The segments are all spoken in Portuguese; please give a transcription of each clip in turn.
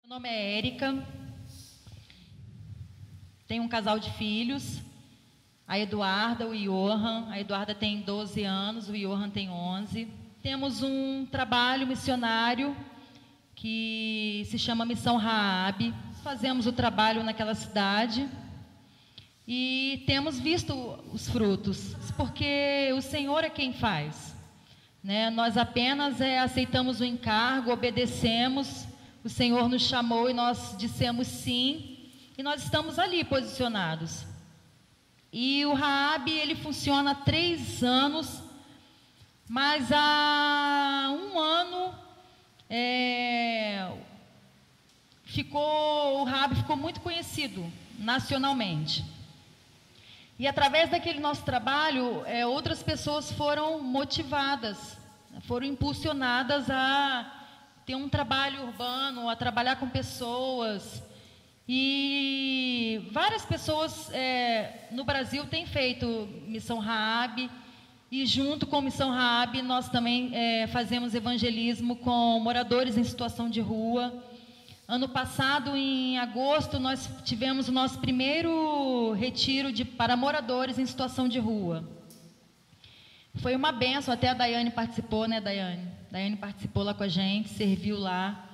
Meu nome é Érica, tenho um casal de filhos, a Eduarda, o Johan. A Eduarda tem 12 anos, o Johan tem 11. Temos um trabalho missionário que se chama Missão Raab. Fazemos o trabalho naquela cidade e temos visto os frutos, porque o Senhor é quem faz, né? Nós apenas aceitamos o encargo, obedecemos. O Senhor nos chamou e nós dissemos sim, e nós estamos ali posicionados. E o Raab, ele funciona há 3 anos, mas há 1 ano o Raab ficou muito conhecido nacionalmente. E através daquele nosso trabalho, outras pessoas foram motivadas, foram impulsionadas a ter um trabalho urbano, a trabalhar com pessoas. E várias pessoas no Brasil têm feito Missão Raab, e junto com Missão Raab nós também fazemos evangelismo com moradores em situação de rua. Ano passado, em agosto, nós tivemos o nosso primeiro retiro para moradores em situação de rua. Foi uma bênção, até a Daiane participou, né, Daiane? Daiane participou lá com a gente, serviu lá.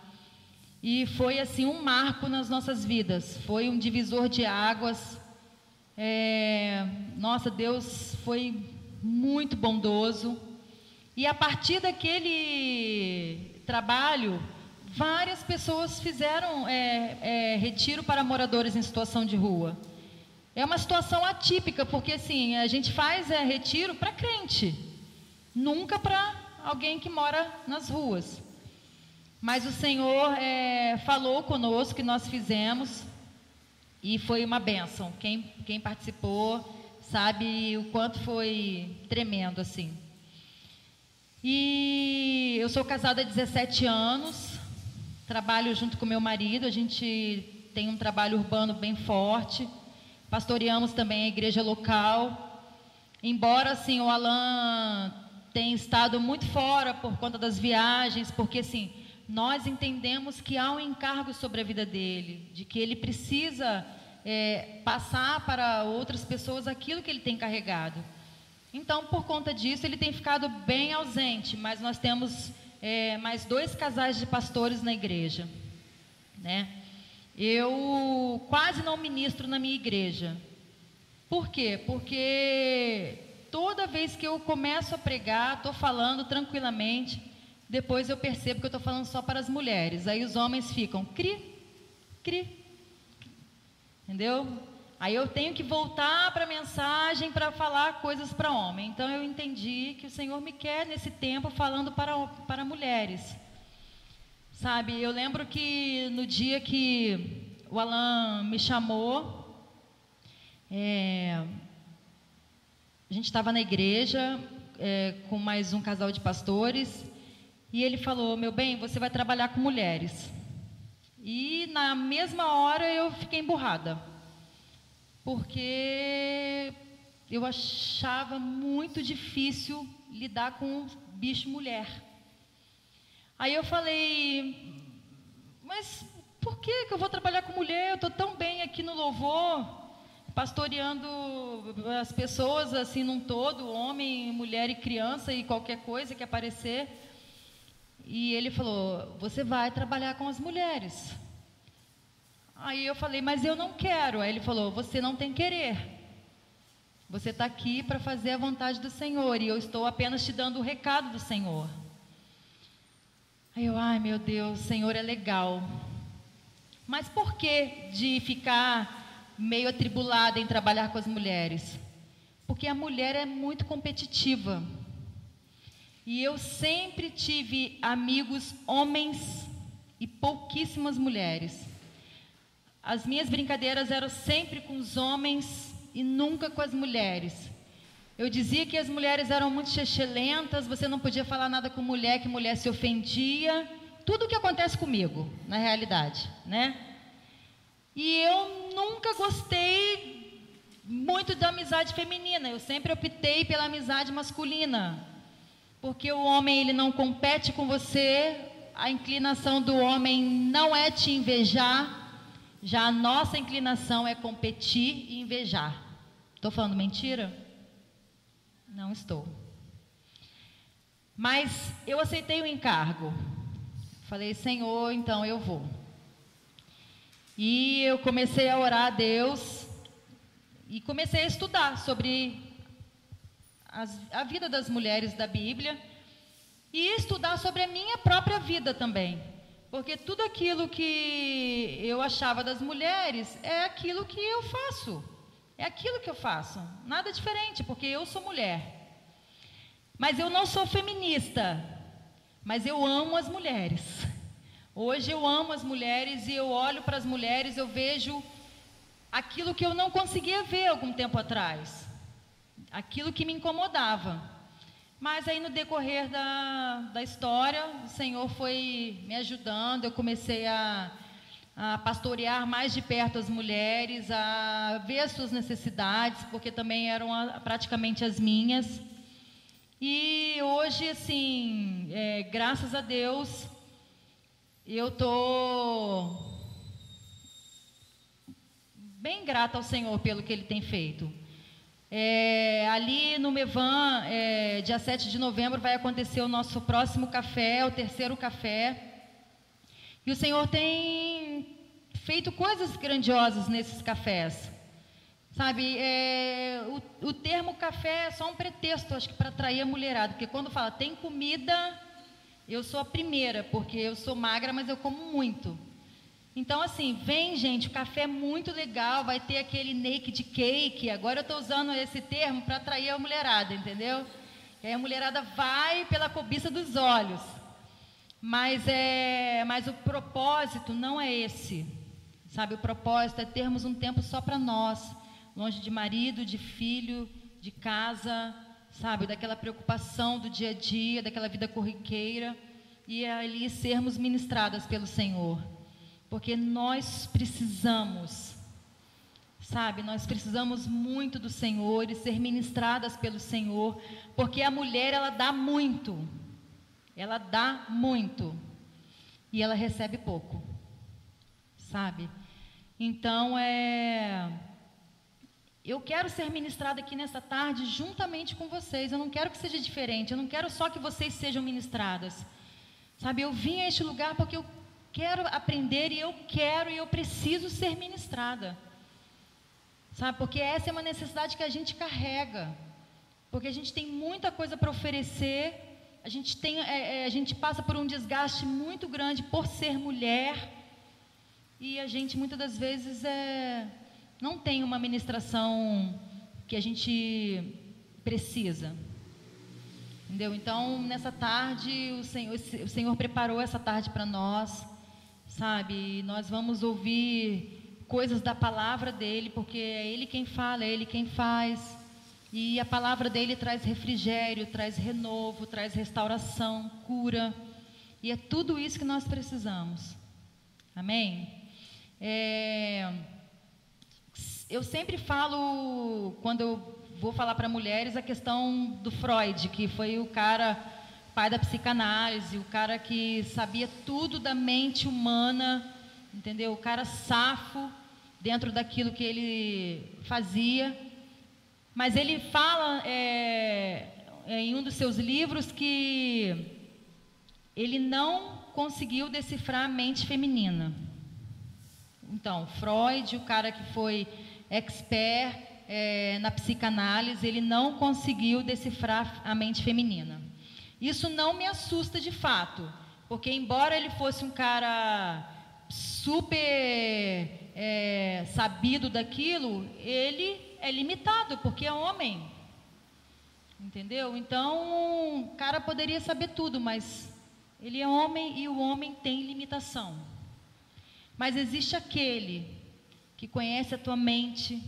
E foi assim um marco nas nossas vidas, foi um divisor de águas. Nossa, Deus foi muito bondoso. E a partir daquele trabalho, várias pessoas fizeram retiro para moradores em situação de rua. É uma situação atípica, porque assim, a gente faz retiro para crente, nunca para alguém que mora nas ruas. Mas o Senhor falou conosco, que nós fizemos, e foi uma bênção. Quem participou sabe o quanto foi tremendo assim. E eu sou casada há 17 anos, trabalho junto com meu marido, a gente tem um trabalho urbano bem forte, pastoreamos também a igreja local. Embora assim, o Alan tenha estado muito fora por conta das viagens, porque assim, nós entendemos que há um encargo sobre a vida dele, de que ele precisa passar para outras pessoas aquilo que ele tem carregado. Então, por conta disso, ele tem ficado bem ausente, mas nós temos mais 2 casais de pastores na igreja, né? Eu quase não ministro na minha igreja. Por quê? Porque toda vez que eu começo a pregar, estou falando tranquilamente, depois eu percebo que eu estou falando só para as mulheres. Aí os homens ficam cri, cri, entendeu? Aí eu tenho que voltar para a mensagem para falar coisas para homem. Então eu entendi que o Senhor me quer nesse tempo falando para mulheres. Sabe, eu lembro que no dia que o Alan me chamou, a gente estava na igreja com mais um casal de pastores, e ele falou: meu bem, você vai trabalhar com mulheres. E na mesma hora eu fiquei emburrada, porque eu achava muito difícil lidar com bicho mulher. Aí eu falei: mas por que eu vou trabalhar com mulher? Eu estou tão bem aqui no louvor, pastoreando as pessoas assim num todo, homem, mulher e criança e qualquer coisa que aparecer. E ele falou: você vai trabalhar com as mulheres. Aí eu falei: mas eu não quero. Aí ele falou: você não tem querer. Você está aqui para fazer a vontade do Senhor, e eu estou apenas te dando o recado do Senhor. Aí eu: ai meu Deus, o Senhor é legal. Mas por que de ficar meio atribulada em trabalhar com as mulheres? Porque a mulher é muito competitiva. E eu sempre tive amigos homens e pouquíssimas mulheres. As minhas brincadeiras eram sempre com os homens e nunca com as mulheres. Eu dizia que as mulheres eram muito chechelentas, você não podia falar nada com mulher, que mulher se ofendia. Tudo o que acontece comigo, na realidade, né? E eu nunca gostei muito da amizade feminina, eu sempre optei pela amizade masculina. Porque o homem, ele não compete com você, a inclinação do homem não é te invejar, já a nossa inclinação é competir e invejar. Estou falando mentira? Não estou. Mas eu aceitei o encargo. Falei, Senhor, então eu vou. E eu comecei a orar a Deus e comecei a estudar sobre a vida das mulheres da Bíblia e estudar sobre a minha própria vida também. Porque tudo aquilo que eu achava das mulheres é aquilo que eu faço. É aquilo que eu faço. Nada diferente, porque eu sou mulher. Mas eu não sou feminista. Mas eu amo as mulheres. Hoje eu amo as mulheres e eu olho para as mulheres, eu vejo aquilo que eu não conseguia ver algum tempo atrás. Aquilo que me incomodava. Mas aí no decorrer da história, o Senhor foi me ajudando, eu comecei a pastorear mais de perto as mulheres, a ver as suas necessidades, porque também eram praticamente as minhas. E hoje, assim, graças a Deus, eu estou bem grata ao Senhor pelo que Ele tem feito. Ali no Mevan, dia 7 de novembro, vai acontecer o nosso próximo café, o terceiro café. E o Senhor tem feito coisas grandiosas nesses cafés. Sabe, o termo café é só um pretexto, acho que para atrair a mulherada. Porque quando fala tem comida, eu sou a primeira, porque eu sou magra, mas eu como muito. Então, assim, vem, gente, o café é muito legal, vai ter aquele naked cake. Agora eu estou usando esse termo para atrair a mulherada, entendeu? E aí a mulherada vai pela cobiça dos olhos. Mas o propósito não é esse, sabe? O propósito é termos um tempo só para nós, longe de marido, de filho, de casa, sabe? Daquela preocupação do dia a dia, daquela vida corriqueira, e ali sermos ministradas pelo Senhor. Porque nós precisamos, sabe? Nós precisamos muito do Senhor e ser ministradas pelo Senhor, porque a mulher, ela dá muito. Ela dá muito e ela recebe pouco, sabe? Então, eu quero ser ministrada aqui nessa tarde juntamente com vocês. Eu não quero que seja diferente, eu não quero só que vocês sejam ministradas, sabe? Eu vim a este lugar porque eu quero aprender e eu preciso ser ministrada, sabe? Porque essa é uma necessidade que a gente carrega, porque a gente tem muita coisa para oferecer. A gente passa por um desgaste muito grande por ser mulher e a gente muitas das vezes não tem uma ministração que a gente precisa, entendeu? Então, nessa tarde, o Senhor preparou essa tarde para nós, sabe? Nós vamos ouvir coisas da palavra dEle, porque é Ele quem fala, é Ele quem faz. E a palavra dele traz refrigério, traz renovo, traz restauração, cura. E é tudo isso que nós precisamos. Amém? Eu sempre falo, quando eu vou falar para mulheres, a questão do Freud, que foi o cara, pai da psicanálise, o cara que sabia tudo da mente humana, entendeu? O cara safo dentro daquilo que ele fazia. Mas ele fala em um dos seus livros que ele não conseguiu decifrar a mente feminina. Então, Freud, o cara que foi expert na psicanálise, ele não conseguiu decifrar a mente feminina. Isso não me assusta de fato, porque embora ele fosse um cara super sabido daquilo, ele é limitado, porque é homem, entendeu? Então, o cara poderia saber tudo, mas ele é homem e o homem tem limitação. Mas existe aquele que conhece a tua mente,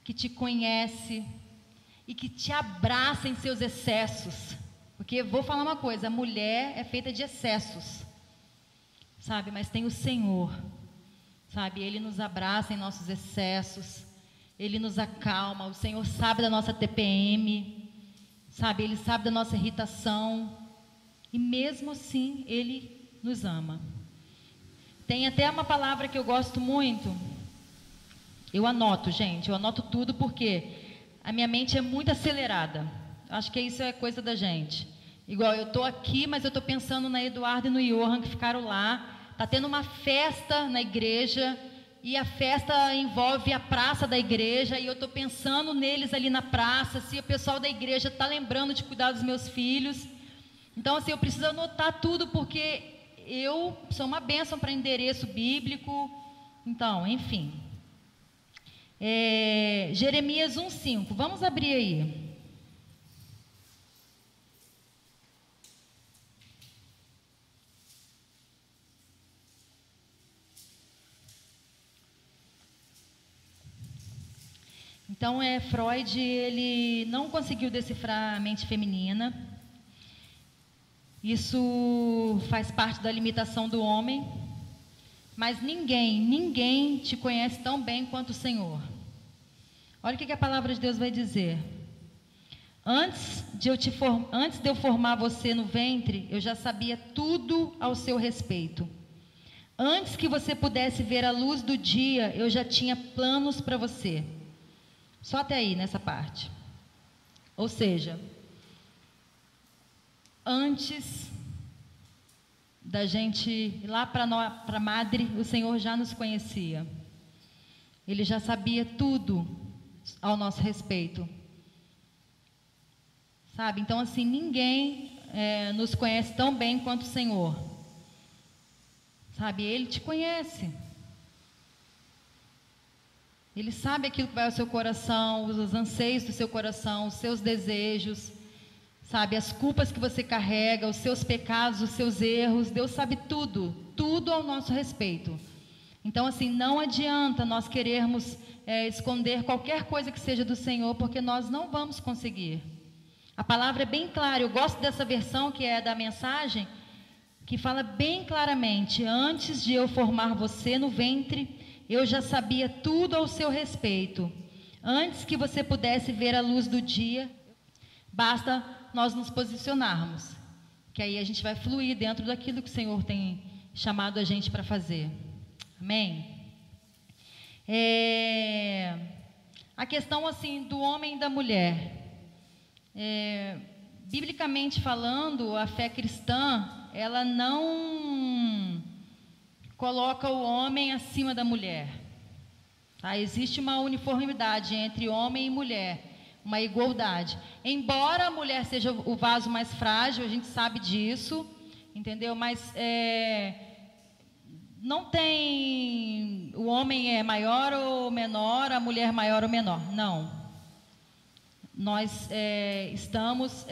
que te conhece e que te abraça em seus excessos. Porque vou falar uma coisa, a mulher é feita de excessos, sabe? Mas tem o Senhor, sabe? Ele nos abraça em nossos excessos. Ele nos acalma, o Senhor sabe da nossa TPM, sabe? Ele sabe da nossa irritação. E mesmo assim, Ele nos ama. Tem até uma palavra que eu gosto muito. Eu anoto, gente, eu anoto tudo porque a minha mente é muito acelerada. Acho que isso é coisa da gente. Igual eu estou aqui, mas eu estou pensando na Eduarda e no Johan que ficaram lá. Está tendo uma festa na igreja e a festa envolve a praça da igreja e eu estou pensando neles ali na praça, se o pessoal da igreja está lembrando de cuidar dos meus filhos. Então, assim, eu preciso anotar tudo porque eu sou uma bênção para endereço bíblico. Então, enfim. Jeremias 1,5. Vamos abrir aí. Então, Freud, ele não conseguiu decifrar a mente feminina. Isso faz parte da limitação do homem. Mas ninguém te conhece tão bem quanto o Senhor. Olha o que a palavra de Deus vai dizer. Antes de eu formar você no ventre, eu já sabia tudo ao seu respeito. Antes que você pudesse ver a luz do dia, eu já tinha planos para você. Só até aí, nessa parte. Ou seja, antes da gente ir lá para a madre, o Senhor já nos conhecia. Ele já sabia tudo ao nosso respeito. Sabe? Então, assim, ninguém nos conhece tão bem quanto o Senhor. Sabe? Ele te conhece. Ele sabe aquilo que vai ao seu coração, os anseios do seu coração, os seus desejos, sabe, as culpas que você carrega, os seus pecados, os seus erros. Deus sabe tudo, tudo ao nosso respeito. Então, assim, não adianta nós querermos esconder qualquer coisa que seja do Senhor, porque nós não vamos conseguir. A palavra é bem clara. Eu gosto dessa versão que é da Mensagem, que fala bem claramente: antes de eu formar você no ventre, eu já sabia tudo ao seu respeito. Antes que você pudesse ver a luz do dia, basta nós nos posicionarmos, que aí a gente vai fluir dentro daquilo que o Senhor tem chamado a gente para fazer. Amém? A questão, assim, do homem e da mulher. Biblicamente falando, a fé cristã, ela não coloca o homem acima da mulher. Tá? Existe uma uniformidade entre homem e mulher, uma igualdade. Embora a mulher seja o vaso mais frágil, a gente sabe disso, entendeu? Mas não tem o homem é maior ou menor, a mulher maior ou menor. Não. Nós estamos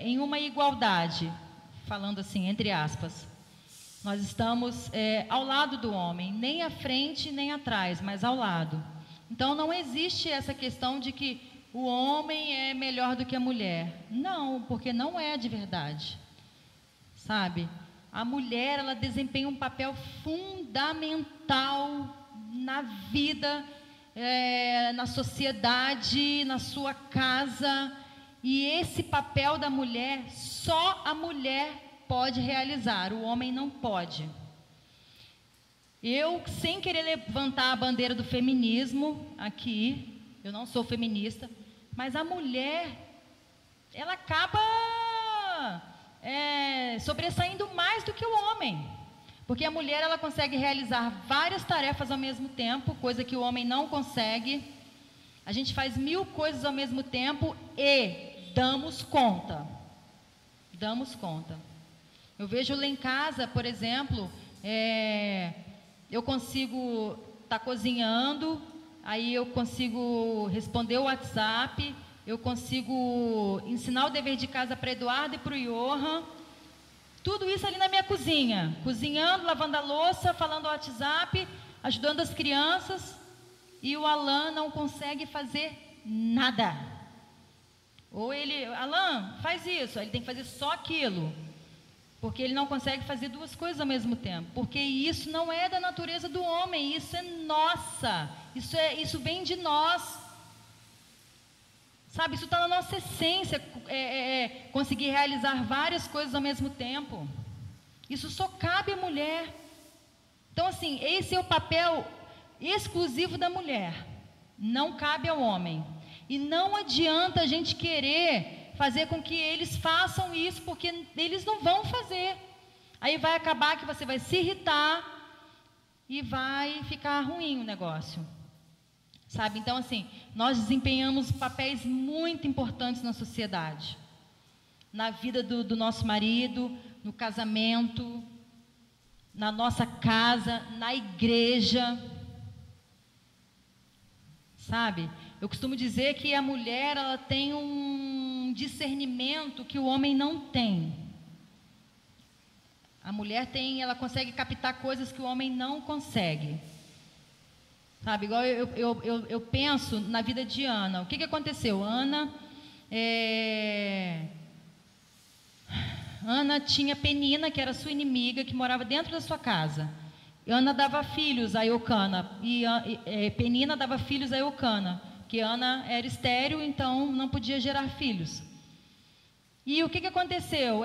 em uma igualdade, falando assim, entre aspas. Nós estamos ao lado do homem, nem à frente nem atrás, mas ao lado. Então não existe essa questão de que o homem é melhor do que a mulher. Não, porque não é de verdade. Sabe? A mulher, ela desempenha um papel fundamental na vida, na sociedade, na sua casa. E esse papel da mulher, só a mulher pode realizar, o homem não pode. Eu, sem querer levantar a bandeira do feminismo aqui, eu não sou feminista, mas a mulher, ela acaba sobressaindo mais do que o homem, porque a mulher, ela consegue realizar várias tarefas ao mesmo tempo, coisa que o homem não consegue. A gente faz 1000 coisas ao mesmo tempo e damos conta. Damos conta. Eu vejo lá em casa, por exemplo, eu consigo estar cozinhando, aí eu consigo responder o WhatsApp, eu consigo ensinar o dever de casa para Eduardo e para o Johan, tudo isso ali na minha cozinha, cozinhando, lavando a louça, falando ao WhatsApp, ajudando as crianças, e o Alan não consegue fazer nada. Ou ele, Alan, faz isso, ele tem que fazer só aquilo. Porque ele não consegue fazer 2 coisas ao mesmo tempo. Porque isso não é da natureza do homem, isso é nossa. Isso vem de nós. Sabe, isso está na nossa essência, conseguir realizar várias coisas ao mesmo tempo. Isso só cabe à mulher. Então, assim, esse é o papel exclusivo da mulher. Não cabe ao homem. E não adianta a gente querer fazer com que eles façam isso, porque eles não vão fazer. Aí vai acabar que você vai se irritar e vai ficar ruim o negócio. Sabe? Então, assim, nós desempenhamos papéis muito importantes na sociedade. Na vida do nosso marido, no casamento, na nossa casa, na igreja. Sabe? Eu costumo dizer que a mulher, ela tem um discernimento que o homem não tem. A mulher ela consegue captar coisas que o homem não consegue. Sabe? Igual eu penso na vida de Ana. O que aconteceu? Ana tinha Penina, que era sua inimiga, que morava dentro da sua casa. Ana dava filhos a Eucana, e Penina dava filhos a Eucana, que Ana era estéril, então não podia gerar filhos. E o que aconteceu?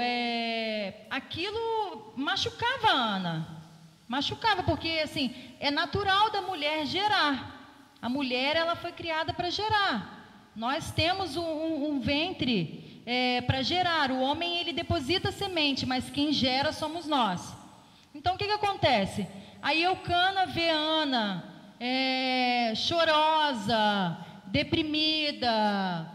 Aquilo machucava a Ana. Machucava, porque assim, é natural da mulher gerar. A mulher, ela foi criada para gerar. Nós temos um ventre para gerar. O homem, ele deposita semente, mas quem gera somos nós. Então, o que acontece? Aí Eucana vê Ana chorosa, deprimida,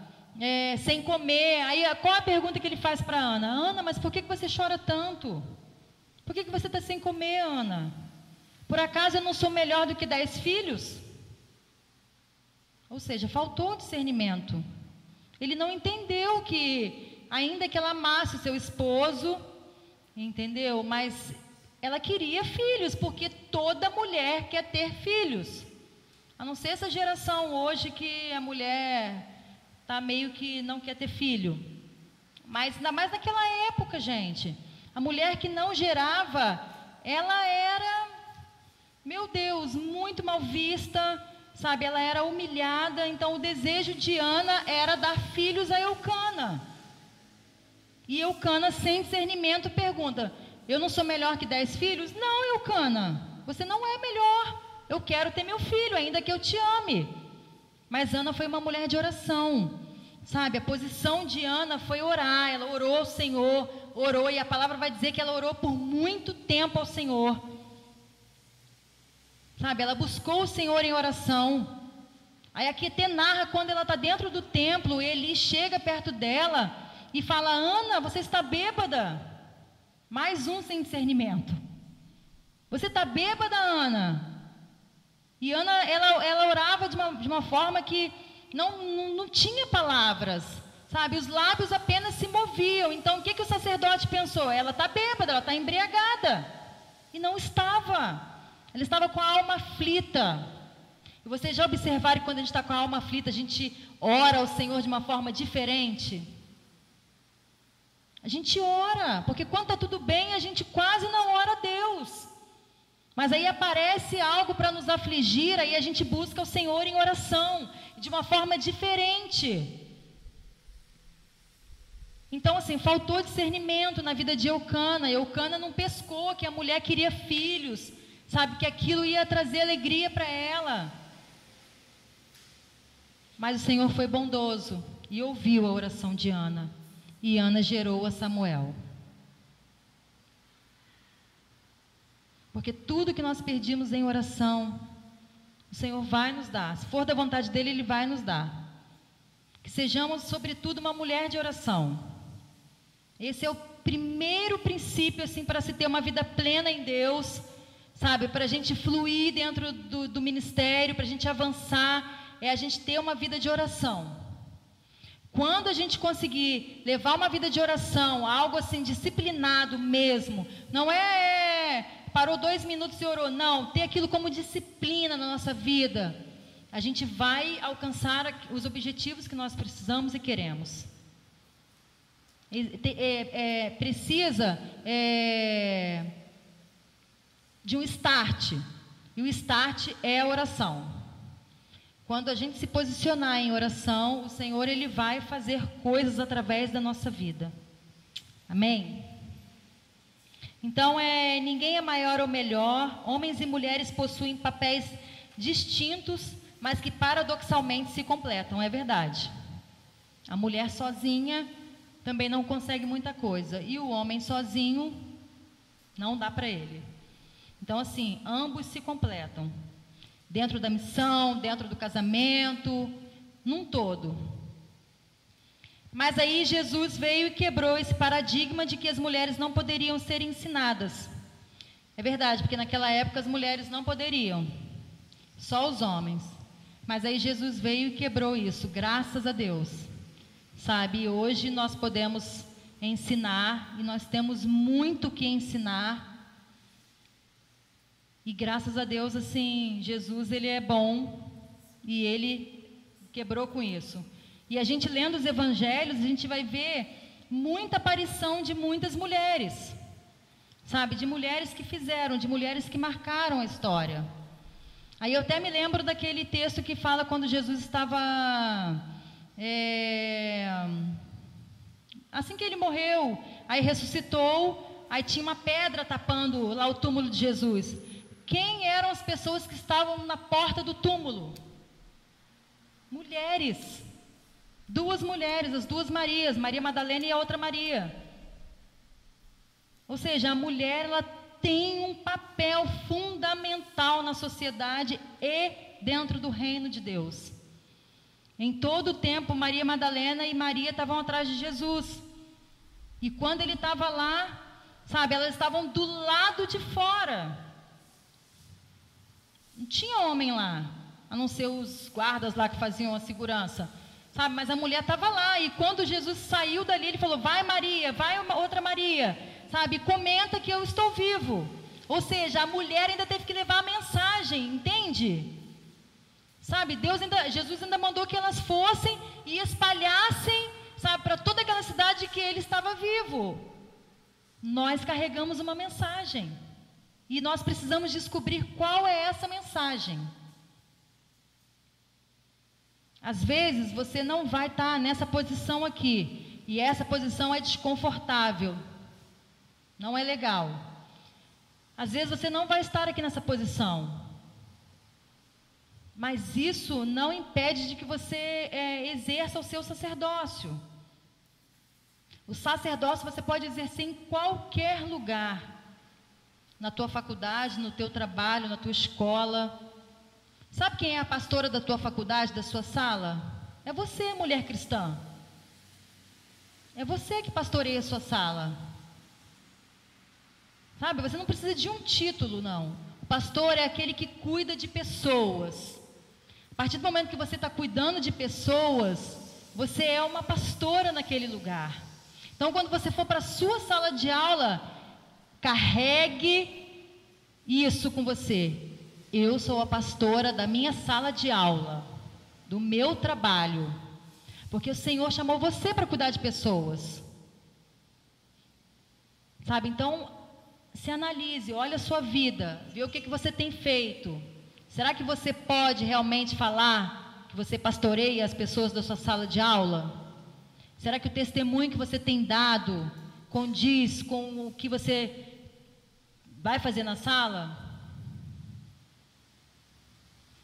sem comer. Aí, qual a pergunta que ele faz para Ana? Ana, mas por que você chora tanto? Por que você está sem comer, Ana? Por acaso eu não sou melhor do que 10 filhos? Ou seja, faltou discernimento. Ele não entendeu que, ainda que ela amasse o seu esposo, entendeu? Mas ela queria filhos, porque toda mulher quer ter filhos. A não ser essa geração hoje que a mulher está meio que não quer ter filho. Mas ainda mais naquela época, gente. A mulher que não gerava, ela era, meu Deus, muito mal vista, sabe? Ela era humilhada. Então o desejo de Ana era dar filhos a Eucana. E Eucana, sem discernimento, pergunta: eu não sou melhor que 10 filhos? Não, Eucana, você não é melhor. Eu quero ter meu filho, ainda que eu te ame. Mas Ana foi uma mulher de oração, sabe? A posição de Ana foi orar. Ela orou ao Senhor, orou, e a palavra vai dizer que ela orou por muito tempo ao Senhor, sabe? Ela buscou o Senhor em oração. Aí aqui até narra quando ela está dentro do templo, Eli chega perto dela e fala: Ana, você está bêbada. Mais um sem discernimento. Você está bêbada, Ana? E Ana, ela orava de uma forma que não tinha palavras, sabe? Os lábios apenas se moviam. Então, o que o sacerdote pensou? Ela está bêbada, ela está embriagada. E não estava. Ela estava com a alma aflita. E vocês já observaram que quando a gente está com a alma aflita, a gente ora ao Senhor de uma forma diferente? A gente ora, porque quando está tudo bem, a gente quase não ora a Deus. Mas aí aparece algo para nos afligir, aí a gente busca o Senhor em oração, de uma forma diferente. Então, assim, faltou discernimento na vida de Eucana. Eucana não pescou que a mulher queria filhos, sabe, que aquilo ia trazer alegria para ela. Mas o Senhor foi bondoso e ouviu a oração de Ana. E Ana gerou a Samuel. Porque tudo que nós pedimos em oração, o Senhor vai nos dar. Se for da vontade dEle, Ele vai nos dar. Que sejamos, sobretudo, uma mulher de oração. Esse é o primeiro princípio, assim, para se ter uma vida plena em Deus, sabe? Para a gente fluir dentro do ministério, para a gente avançar, é a gente ter uma vida de oração. Quando a gente conseguir levar uma vida de oração, algo assim disciplinado mesmo, não parou 2 minutos e orou, não, ter aquilo como disciplina na nossa vida, a gente vai alcançar os objetivos que nós precisamos e queremos. Precisa de um start, e o start é a oração. Quando a gente se posicionar em oração, o Senhor, Ele vai fazer coisas através da nossa vida. Amém? Então, ninguém é maior ou melhor. Homens e mulheres possuem papéis distintos, mas que paradoxalmente se completam, é verdade. A mulher sozinha também não consegue muita coisa, e o homem sozinho não dá para ele. Então, assim, ambos se completam, dentro da missão, dentro do casamento, num todo. Mas aí Jesus veio e quebrou esse paradigma de que as mulheres não poderiam ser ensinadas. É verdade, porque naquela época as mulheres não poderiam, só os homens. Mas aí Jesus veio e quebrou isso, graças a Deus. Sabe, hoje nós podemos ensinar, e nós temos muito que ensinar. E graças a Deus, assim, Jesus, ele é bom, e ele quebrou com isso. E a gente lendo os evangelhos, a gente vai ver muita aparição de muitas mulheres, sabe, de mulheres que fizeram, de mulheres que marcaram a história. Aí eu até me lembro daquele texto que fala quando Jesus estava, assim que ele morreu, aí ressuscitou, aí tinha uma pedra tapando lá o túmulo de Jesus. Quem eram as pessoas que estavam na porta do túmulo? Mulheres. Duas mulheres, as duas Marias, Maria Madalena e a outra Maria. Ou seja, a mulher, ela tem um papel fundamental na sociedade e dentro do reino de Deus. Em todo o tempo, Maria Madalena e Maria estavam atrás de Jesus. E quando ele estava lá, sabe, elas estavam do lado de fora. Não tinha homem lá, a não ser os guardas lá que faziam a segurança. Sabe, mas a mulher estava lá, e quando Jesus saiu dali, ele falou: vai Maria, vai outra Maria, sabe, comenta que eu estou vivo. Ou seja, a mulher ainda teve que levar a mensagem, entende? Sabe, Jesus ainda mandou que elas fossem e espalhassem, sabe, para toda aquela cidade que ele estava vivo. Nós carregamos uma mensagem, e nós precisamos descobrir qual é essa mensagem. Às vezes você não vai estar nessa posição aqui, e essa posição é desconfortável, não é legal. Às vezes você não vai estar aqui nessa posição, mas isso não impede de que você exerça o seu sacerdócio. O sacerdócio você pode exercer em qualquer lugar, na tua faculdade, no teu trabalho, na tua escola. Sabe quem é a pastora da tua faculdade, da sua sala? É você, mulher cristã. É você que pastoreia a sua sala. Sabe, você não precisa de um título, não. O pastor é aquele que cuida de pessoas. A partir do momento que você está cuidando de pessoas, você é uma pastora naquele lugar. Então, quando você for para a sua sala de aula, carregue isso com você. Eu sou a pastora da minha sala de aula, do meu trabalho, porque o Senhor chamou você para cuidar de pessoas, sabe? Então, se analise, olha a sua vida, vê o que você tem feito. Será que você pode realmente falar que você pastoreia as pessoas da sua sala de aula? Será que o testemunho que você tem dado condiz com o que você vai fazer na sala?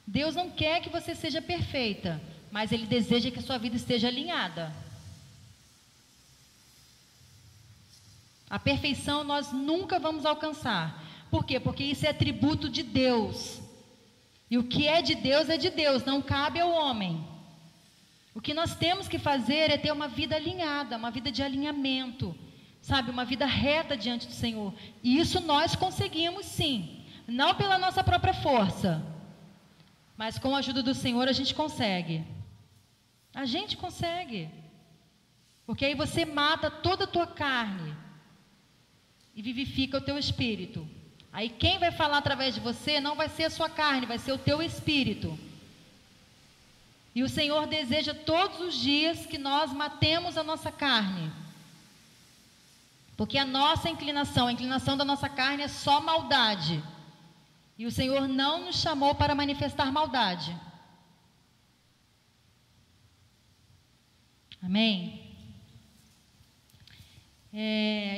Deus não quer que você seja perfeita, mas Ele deseja que a sua vida esteja alinhada. A perfeição nós nunca vamos alcançar. Por quê? Porque isso é atributo de Deus. E o que é de Deus, não cabe ao homem. O que nós temos que fazer é ter uma vida alinhada, uma vida de alinhamento, sabe? Uma vida reta diante do Senhor. E isso nós conseguimos sim, não pela nossa própria força, mas com a ajuda do Senhor a gente consegue. A gente consegue. Porque aí você mata toda a tua carne e vivifica o teu espírito. Aí quem vai falar através de você não vai ser a sua carne, vai ser o teu espírito. E o Senhor deseja todos os dias que nós matemos a nossa carne. Porque a nossa inclinação, a inclinação da nossa carne é só maldade. E o Senhor não nos chamou para manifestar maldade. Amém?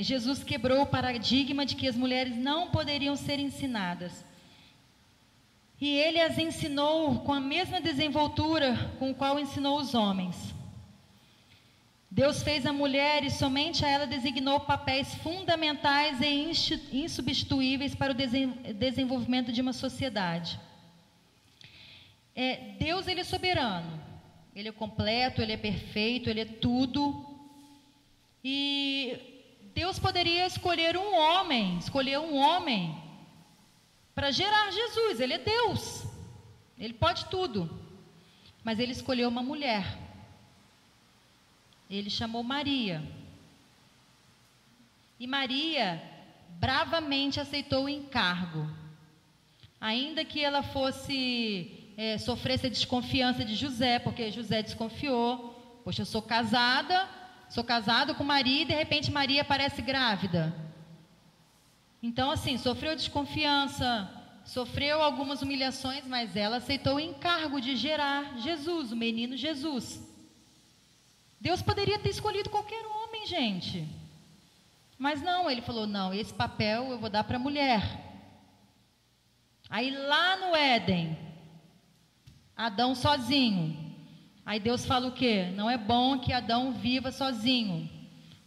Jesus quebrou o paradigma de que as mulheres não poderiam ser ensinadas. E ele as ensinou com a mesma desenvoltura com a qual ensinou os homens. Deus fez a mulher e somente a ela designou papéis fundamentais e insubstituíveis para o desenvolvimento de uma sociedade. Deus, ele é soberano, ele é completo, ele é perfeito, ele é tudo. E Deus poderia escolher um homem para gerar Jesus. Ele é Deus, ele pode tudo, mas ele escolheu uma mulher. Ele chamou Maria, e Maria bravamente aceitou o encargo, ainda que ela sofresse a desconfiança de José, porque José desconfiou. Poxa, eu sou casado com Maria, e de repente Maria aparece grávida. Então, assim, sofreu desconfiança, sofreu algumas humilhações, mas ela aceitou o encargo de gerar Jesus, o menino Jesus. Deus poderia ter escolhido qualquer homem, gente, mas não, ele falou, não, esse papel eu vou dar para a mulher. Aí lá no Éden, Adão sozinho, aí Deus fala o quê? Não é bom que Adão viva sozinho,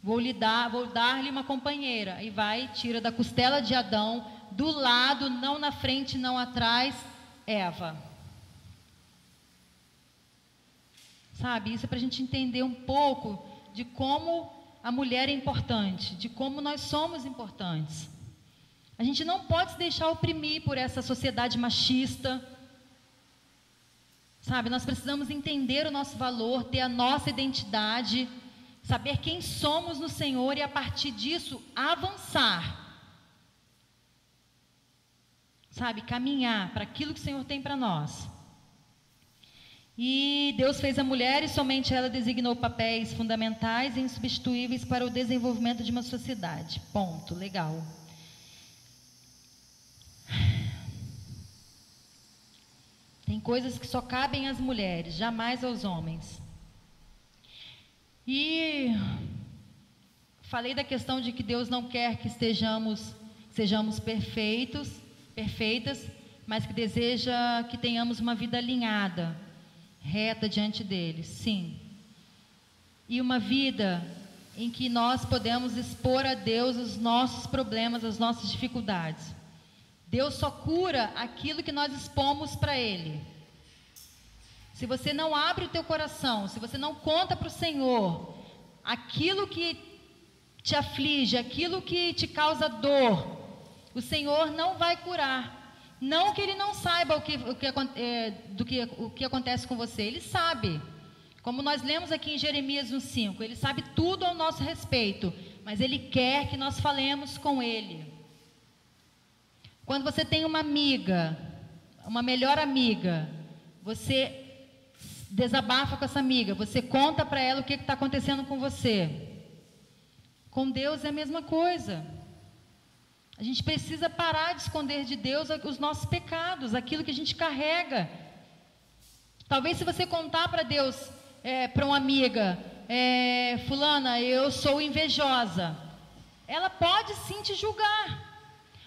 vou dar-lhe uma companheira. Aí vai, tira da costela de Adão, do lado, não na frente, não atrás, Eva. Sabe, isso é para a gente entender um pouco de como a mulher é importante, de como nós somos importantes. A gente não pode se deixar oprimir por essa sociedade machista. Sabe, nós precisamos entender o nosso valor, ter a nossa identidade, saber quem somos no Senhor e a partir disso avançar. Sabe, caminhar para aquilo que o Senhor tem para nós. E Deus fez a mulher e somente ela designou papéis fundamentais e insubstituíveis para o desenvolvimento de uma sociedade. Ponto. Legal. Tem coisas que só cabem às mulheres, jamais aos homens. E falei da questão de que Deus não quer que sejamos perfeitas, mas que deseja que tenhamos uma vida alinhada, reta diante dele, sim. E uma vida em que nós podemos expor a Deus os nossos problemas, as nossas dificuldades. Deus só cura aquilo que nós expomos para Ele. Se você não abre o teu coração, se você não conta para o Senhor aquilo que te aflige, aquilo que te causa dor, o Senhor não vai curar. Não que Ele não saiba o que acontece com você, Ele sabe. Como nós lemos aqui em Jeremias 1:5, Ele sabe tudo ao nosso respeito, mas Ele quer que nós falemos com Ele. Quando você tem uma amiga, uma melhor amiga, você desabafa com essa amiga, você conta para ela o que está acontecendo com você. Com Deus é a mesma coisa. A gente precisa parar de esconder de Deus os nossos pecados, aquilo que a gente carrega. Talvez se você contar para Deus, para uma amiga, fulana, eu sou invejosa, ela pode sim te julgar.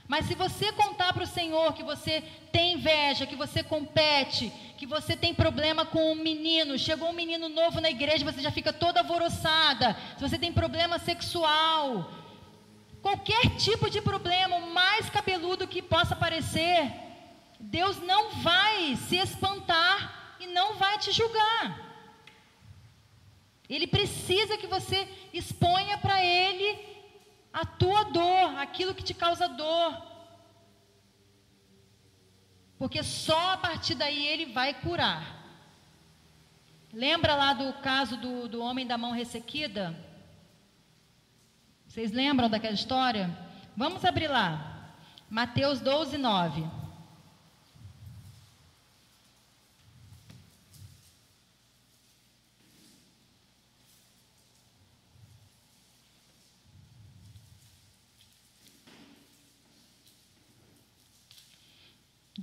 Mas se você contar para o Senhor que você tem inveja, que você compete, que você tem problema com um menino, chegou um menino novo na igreja, você já fica toda alvoroçada, se você tem problema sexual, qualquer tipo de problema, o mais cabeludo que possa parecer, Deus não vai se espantar e não vai te julgar. Ele precisa que você exponha para Ele a tua dor, aquilo que te causa dor. Porque só a partir daí Ele vai curar. Lembra lá do caso do homem da mão ressequida? Vocês lembram daquela história? Vamos abrir lá. Mateus 12:9.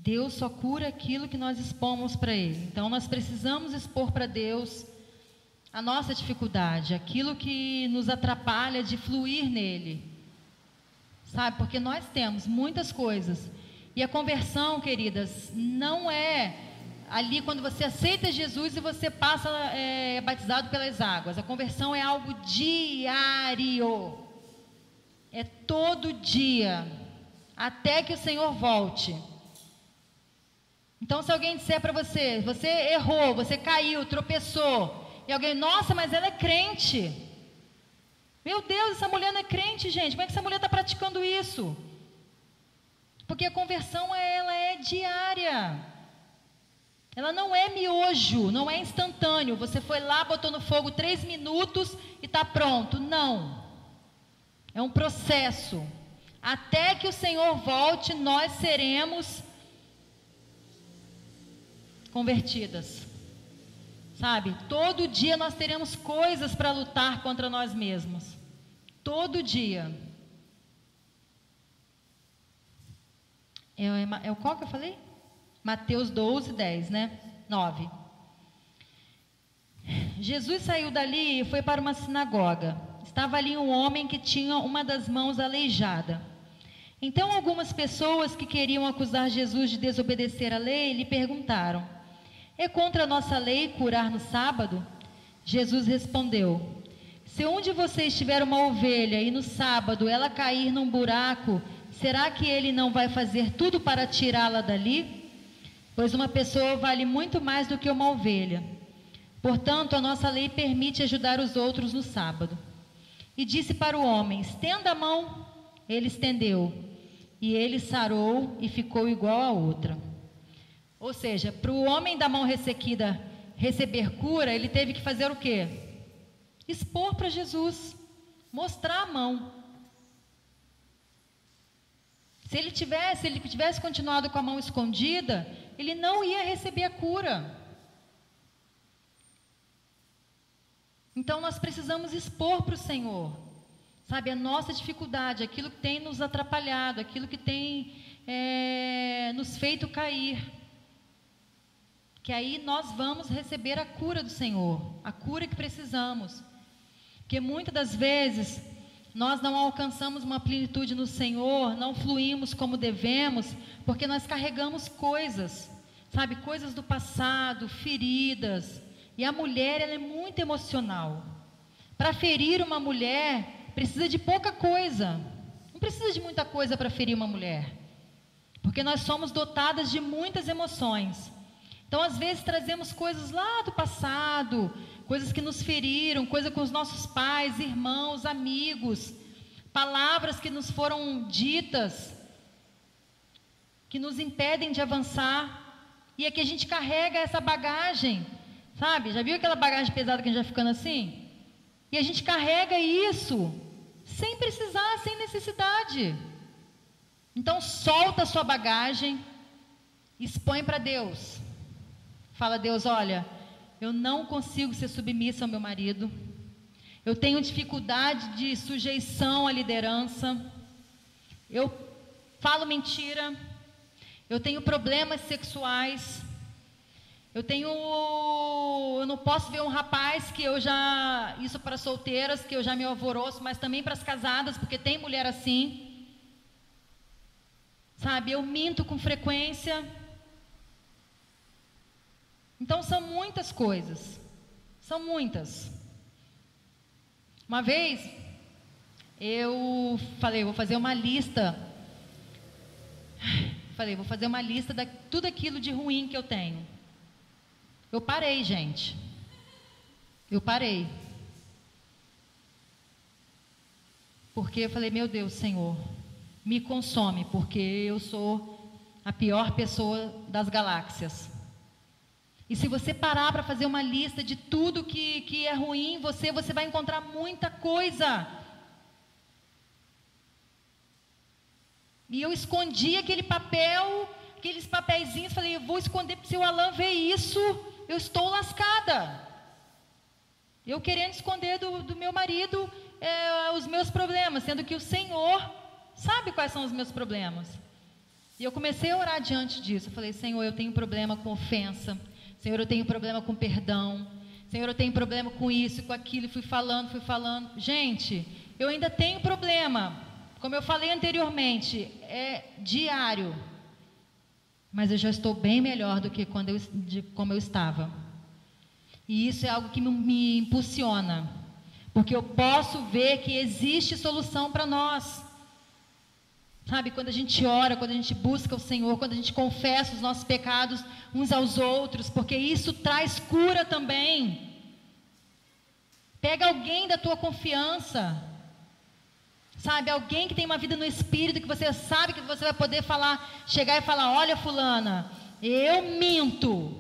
Deus só cura aquilo que nós expomos para Ele. Então nós precisamos expor para Deus a nossa dificuldade, aquilo que nos atrapalha de fluir nele, sabe? Porque nós temos muitas coisas, e a conversão, queridas, não é ali quando você aceita Jesus e você passa batizado pelas águas. A conversão é algo diário, é todo dia, até que o Senhor volte. Então, se alguém disser para você, você errou, você caiu, tropeçou, e alguém, nossa, mas ela é crente. Meu Deus, essa mulher não é crente, gente. Como é que essa mulher está praticando isso? Porque a conversão, ela é diária. Ela não é miojo, não é instantâneo. Você foi lá, botou no fogo 3 minutos e está pronto. Não. É um processo. Até que o Senhor volte, nós seremos convertidas. Sabe? Todo dia nós teremos coisas para lutar contra nós mesmos. Todo dia. Qual que eu falei? Mateus 12, 10, né? 9. Jesus saiu dali e foi para uma sinagoga. Estava ali um homem que tinha uma das mãos aleijada. Então algumas pessoas que queriam acusar Jesus de desobedecer à lei lhe perguntaram: é contra a nossa lei curar no sábado? Jesus respondeu: se um de vocês tiver uma ovelha e no sábado ela cair num buraco, será que ele não vai fazer tudo para tirá-la dali? Pois uma pessoa vale muito mais do que uma ovelha. Portanto, a nossa lei permite ajudar os outros no sábado. E disse para o homem: estenda a mão. Ele estendeu, e ele sarou e ficou igual a outra. Ou seja, para o homem da mão ressequida receber cura, ele teve que fazer o quê? Expor para Jesus, mostrar a mão. Se ele tivesse continuado com a mão escondida, ele não ia receber a cura. Então nós precisamos expor para o Senhor, sabe, a nossa dificuldade, aquilo que tem nos atrapalhado, aquilo que tem nos feito cair. Que aí nós vamos receber a cura do Senhor, a cura que precisamos. Porque muitas das vezes nós não alcançamos uma plenitude no Senhor, não fluímos como devemos, porque nós carregamos coisas, sabe, coisas do passado, feridas. E a mulher, ela é muito emocional. Para ferir uma mulher, precisa de pouca coisa. Não precisa de muita coisa para ferir uma mulher, porque nós somos dotadas de muitas emoções. Então, às vezes, trazemos coisas lá do passado, coisas que nos feriram, coisa com os nossos pais, irmãos, amigos, palavras que nos foram ditas, que nos impedem de avançar, e aqui a gente carrega essa bagagem, sabe? Já viu aquela bagagem pesada que a gente vai ficando assim? E a gente carrega isso, sem precisar, sem necessidade. Então, solta a sua bagagem, expõe para Deus. Fala: Deus, olha, eu não consigo ser submissa ao meu marido, eu tenho dificuldade de sujeição à liderança, eu falo mentira, eu tenho problemas sexuais, eu não posso ver um rapaz que isso para solteiras, que eu já me alvoroço, mas também para as casadas, porque tem mulher assim, sabe, eu minto com frequência. Então, são muitas coisas, são muitas. Uma vez, eu falei, vou fazer uma lista de tudo aquilo de ruim que eu tenho. Eu parei, gente, eu parei. Porque eu falei: meu Deus, Senhor, me consome, porque eu sou a pior pessoa das galáxias. E se você parar para fazer uma lista de tudo que é ruim em você, você vai encontrar muita coisa. E eu escondi aqueles papeizinhos, falei: eu vou esconder, porque se o Alan ver isso, eu estou lascada. Eu querendo esconder do meu marido os meus problemas, sendo que o Senhor sabe quais são os meus problemas. E eu comecei a orar diante disso. Eu falei: Senhor, eu tenho problema com ofensa. Senhor, eu tenho problema com perdão. Senhor, eu tenho problema com isso, com aquilo, fui falando. Gente, eu ainda tenho problema, como eu falei anteriormente, é diário, mas eu já estou bem melhor do que como eu estava. E isso é algo que me impulsiona, porque eu posso ver que existe solução para nós. Sabe, quando a gente ora, quando a gente busca o Senhor, quando a gente confessa os nossos pecados uns aos outros, porque isso traz cura também. Pega alguém da tua confiança, sabe, alguém que tem uma vida no Espírito, que você sabe que você vai poder falar, chegar e falar: olha, fulana, eu minto.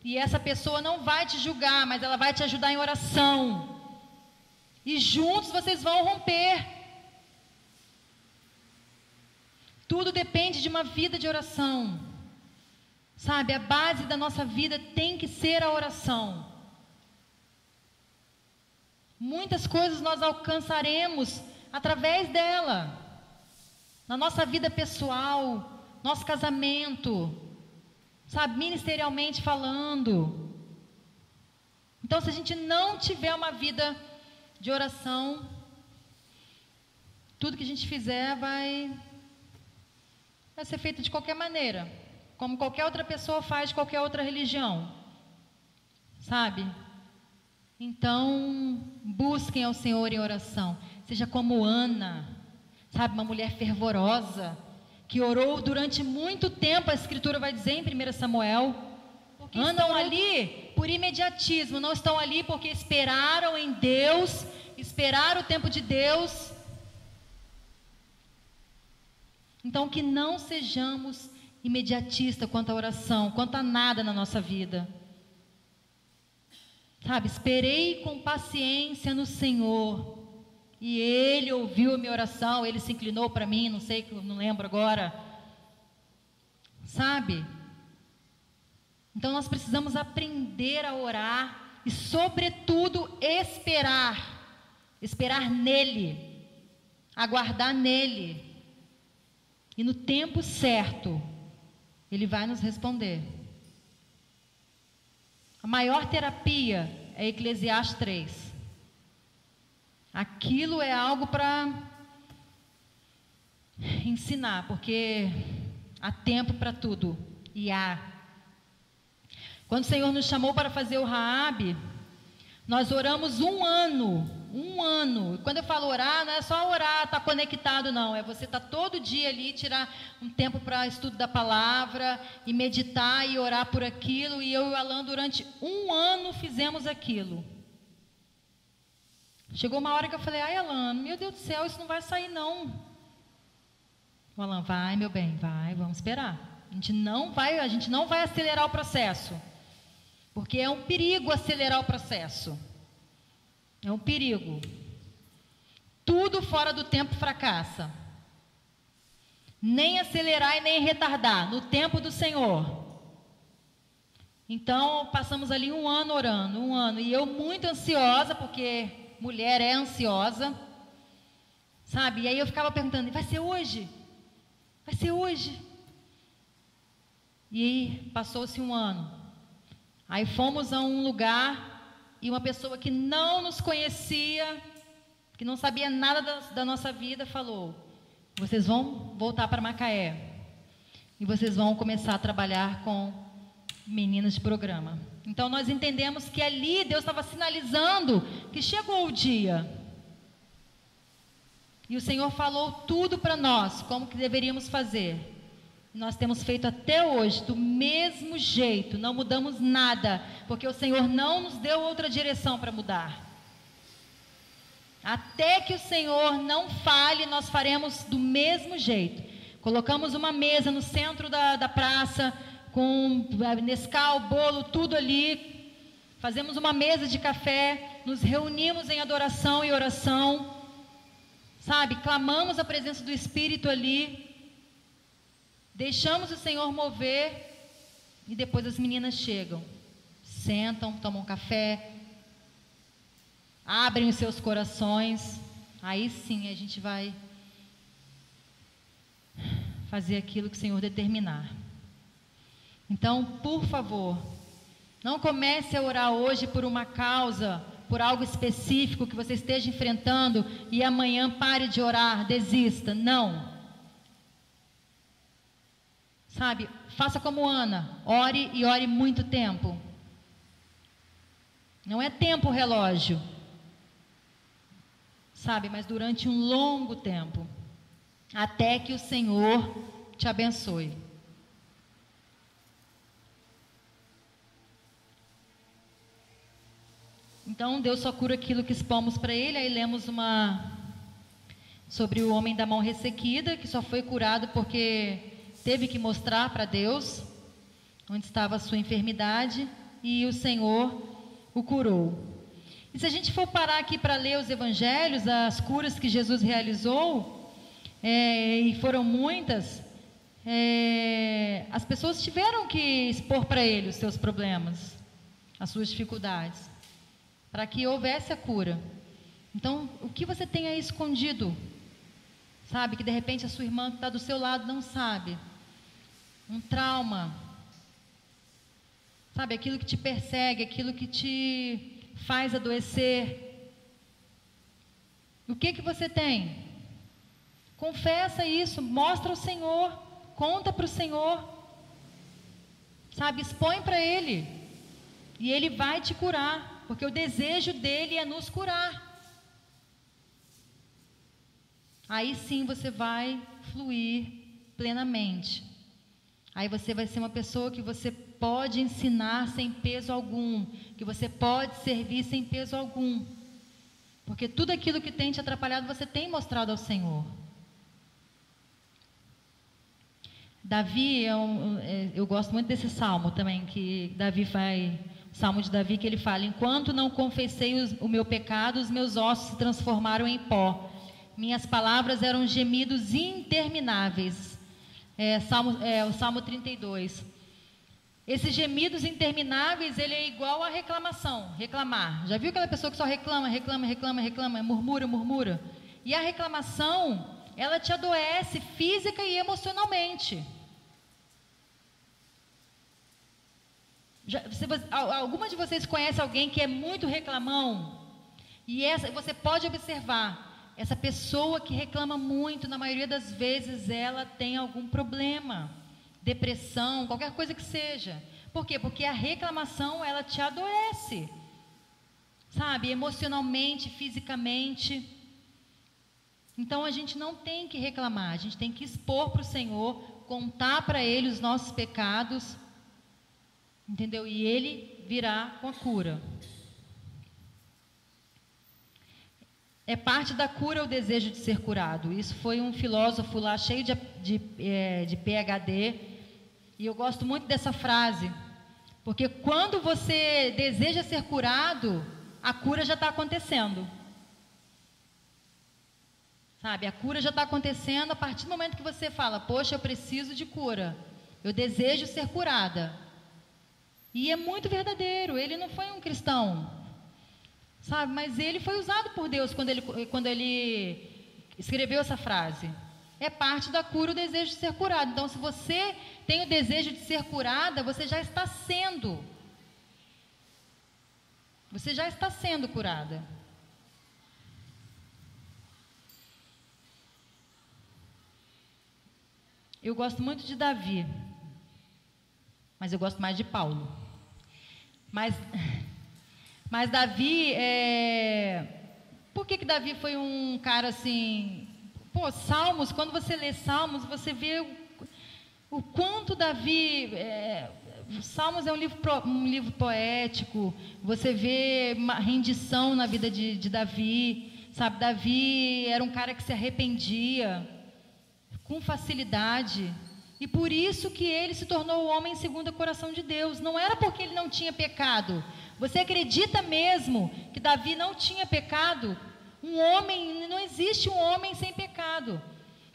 E essa pessoa não vai te julgar, mas ela vai te ajudar em oração. E juntos vocês vão romper. Tudo depende de uma vida de oração. Sabe, a base da nossa vida tem que ser a oração. Muitas coisas nós alcançaremos através dela. Na nossa vida pessoal, nosso casamento, sabe, ministerialmente falando. Então, se a gente não tiver uma vida de oração, tudo que a gente fizer vai ser feito de qualquer maneira, como qualquer outra pessoa faz de qualquer outra religião, sabe? Então, busquem ao Senhor em oração. Seja como Ana, sabe, uma mulher fervorosa, que orou durante muito tempo. A Escritura vai dizer em 1 Samuel, porque andam ali por imediatismo, não estão ali porque esperaram em Deus, esperaram o tempo de Deus. Então, que não sejamos imediatistas quanto à oração, quanto a nada na nossa vida. Sabe, esperei com paciência no Senhor, e Ele ouviu a minha oração, Ele se inclinou para mim, não lembro agora. Sabe? Então nós precisamos aprender a orar e, sobretudo, esperar nele, aguardar nele. E no tempo certo, Ele vai nos responder. A maior terapia é Eclesiastes 3. Aquilo é algo para ensinar, porque há tempo para tudo. E há. Quando o Senhor nos chamou para fazer o Raabe, nós oramos um ano. Quando eu falo orar, não é só orar, estar conectado, não. É você estar todo dia ali, tirar um tempo para estudo da palavra, e meditar e orar por aquilo. E eu e o Alan, durante um ano, fizemos aquilo. Chegou uma hora que eu falei: ai, Alan, meu Deus do céu, isso não vai sair, não. O Alan: vai, meu bem, vai, vamos esperar. A gente não vai acelerar o processo, porque é um perigo acelerar o processo. É um perigo. Tudo fora do tempo fracassa. Nem acelerar e nem retardar, no tempo do Senhor. Então, passamos ali um ano orando, e eu muito ansiosa, porque mulher é ansiosa, sabe? E aí eu ficava perguntando: vai ser hoje? Vai ser hoje? E aí passou-se um ano. Aí fomos a um lugar, e uma pessoa que não nos conhecia, que não sabia nada da nossa vida, falou: vocês vão voltar para Macaé, e vocês vão começar a trabalhar com meninas de programa. Então nós entendemos que ali Deus estava sinalizando que chegou o dia. E o Senhor falou tudo para nós, como que deveríamos fazer. Nós temos feito até hoje do mesmo jeito, não mudamos nada, porque o Senhor não nos deu outra direção para mudar. Até que o Senhor não fale, nós faremos do mesmo jeito. Colocamos uma mesa no centro da praça, com Nescau, bolo, tudo ali. Fazemos uma mesa de café, nos reunimos em adoração e oração, sabe? Clamamos a presença do Espírito ali. Deixamos o Senhor mover, e depois as meninas chegam, sentam, tomam café, abrem os seus corações. Aí sim a gente vai fazer aquilo que o Senhor determinar. Então, por favor, Não comece a orar hoje por uma causa, por algo específico que você esteja enfrentando e amanhã pare de orar, desista. Não. Sabe, faça como Ana, ore e ore muito tempo. Não é tempo relógio, sabe, mas durante um longo tempo, até que o Senhor te abençoe. Então, Deus só cura aquilo que expomos para Ele. Aí lemos sobre o homem da mão ressequida, que só foi curado porque teve que mostrar para Deus onde estava a sua enfermidade, e o Senhor o curou. E se a gente for parar aqui para ler os evangelhos, as curas que Jesus realizou, e foram muitas, as pessoas tiveram que expor para Ele os seus problemas, as suas dificuldades, para que houvesse a cura. Então, o que você tem aí escondido? Sabe, que de repente a sua irmã que está do seu lado não sabe. Um trauma. Sabe, aquilo que te persegue, aquilo que te faz adoecer. O que você tem? Confessa isso, mostra ao Senhor, conta para o Senhor. Sabe, expõe para Ele. E Ele vai te curar. Porque o desejo dele é nos curar. Aí sim você vai fluir plenamente. Aí você vai ser uma pessoa que você pode ensinar sem peso algum, que você pode servir sem peso algum. Porque tudo aquilo que tem te atrapalhado, você tem mostrado ao Senhor. Davi, eu gosto muito desse salmo também, que Davi vai... Salmo de Davi, que ele fala: enquanto não confessei o meu pecado, os meus ossos se transformaram em pó. Minhas palavras eram gemidos intermináveis. O Salmo 32. Esses gemidos intermináveis, ele é igual a reclamação, reclamar. Já viu aquela pessoa que só reclama, murmura, murmura? E a reclamação, ela te adoece física e emocionalmente. Alguma de vocês conhece alguém que é muito reclamão? E você pode observar, essa pessoa que reclama muito, na maioria das vezes ela tem algum problema, depressão, qualquer coisa que seja. Por quê? Porque a reclamação, ela te adoece, sabe, emocionalmente, fisicamente. Então a gente não tem que reclamar, a gente tem que expor para o Senhor, contar para Ele os nossos pecados, entendeu? E Ele virá com a cura. É parte da cura o desejo de ser curado. Isso foi um filósofo lá cheio de PhD. E eu gosto muito dessa frase. Porque quando você deseja ser curado, a cura já está acontecendo. Sabe, a cura já está acontecendo a partir do momento que você fala: poxa, eu preciso de cura. Eu desejo ser curada. E é muito verdadeiro. Ele não foi um cristão, sabe? Mas ele foi usado por Deus quando ele escreveu essa frase. É parte da cura o desejo de ser curado. Então, se você tem o desejo de ser curada, você já está sendo. Você já está sendo curada. Eu gosto muito de Davi, mas eu gosto mais de Paulo. Mas Davi, por que Davi foi um cara assim... Pô, Salmos, quando você lê Salmos, você vê o quanto Davi... Salmos é um livro poético, você vê uma rendição na vida de Davi, sabe? Davi era um cara que se arrependia com facilidade, e por isso que ele se tornou o homem segundo o coração de Deus. Não era porque ele não tinha pecado. Você acredita mesmo que Davi não tinha pecado? Não existe um homem sem pecado.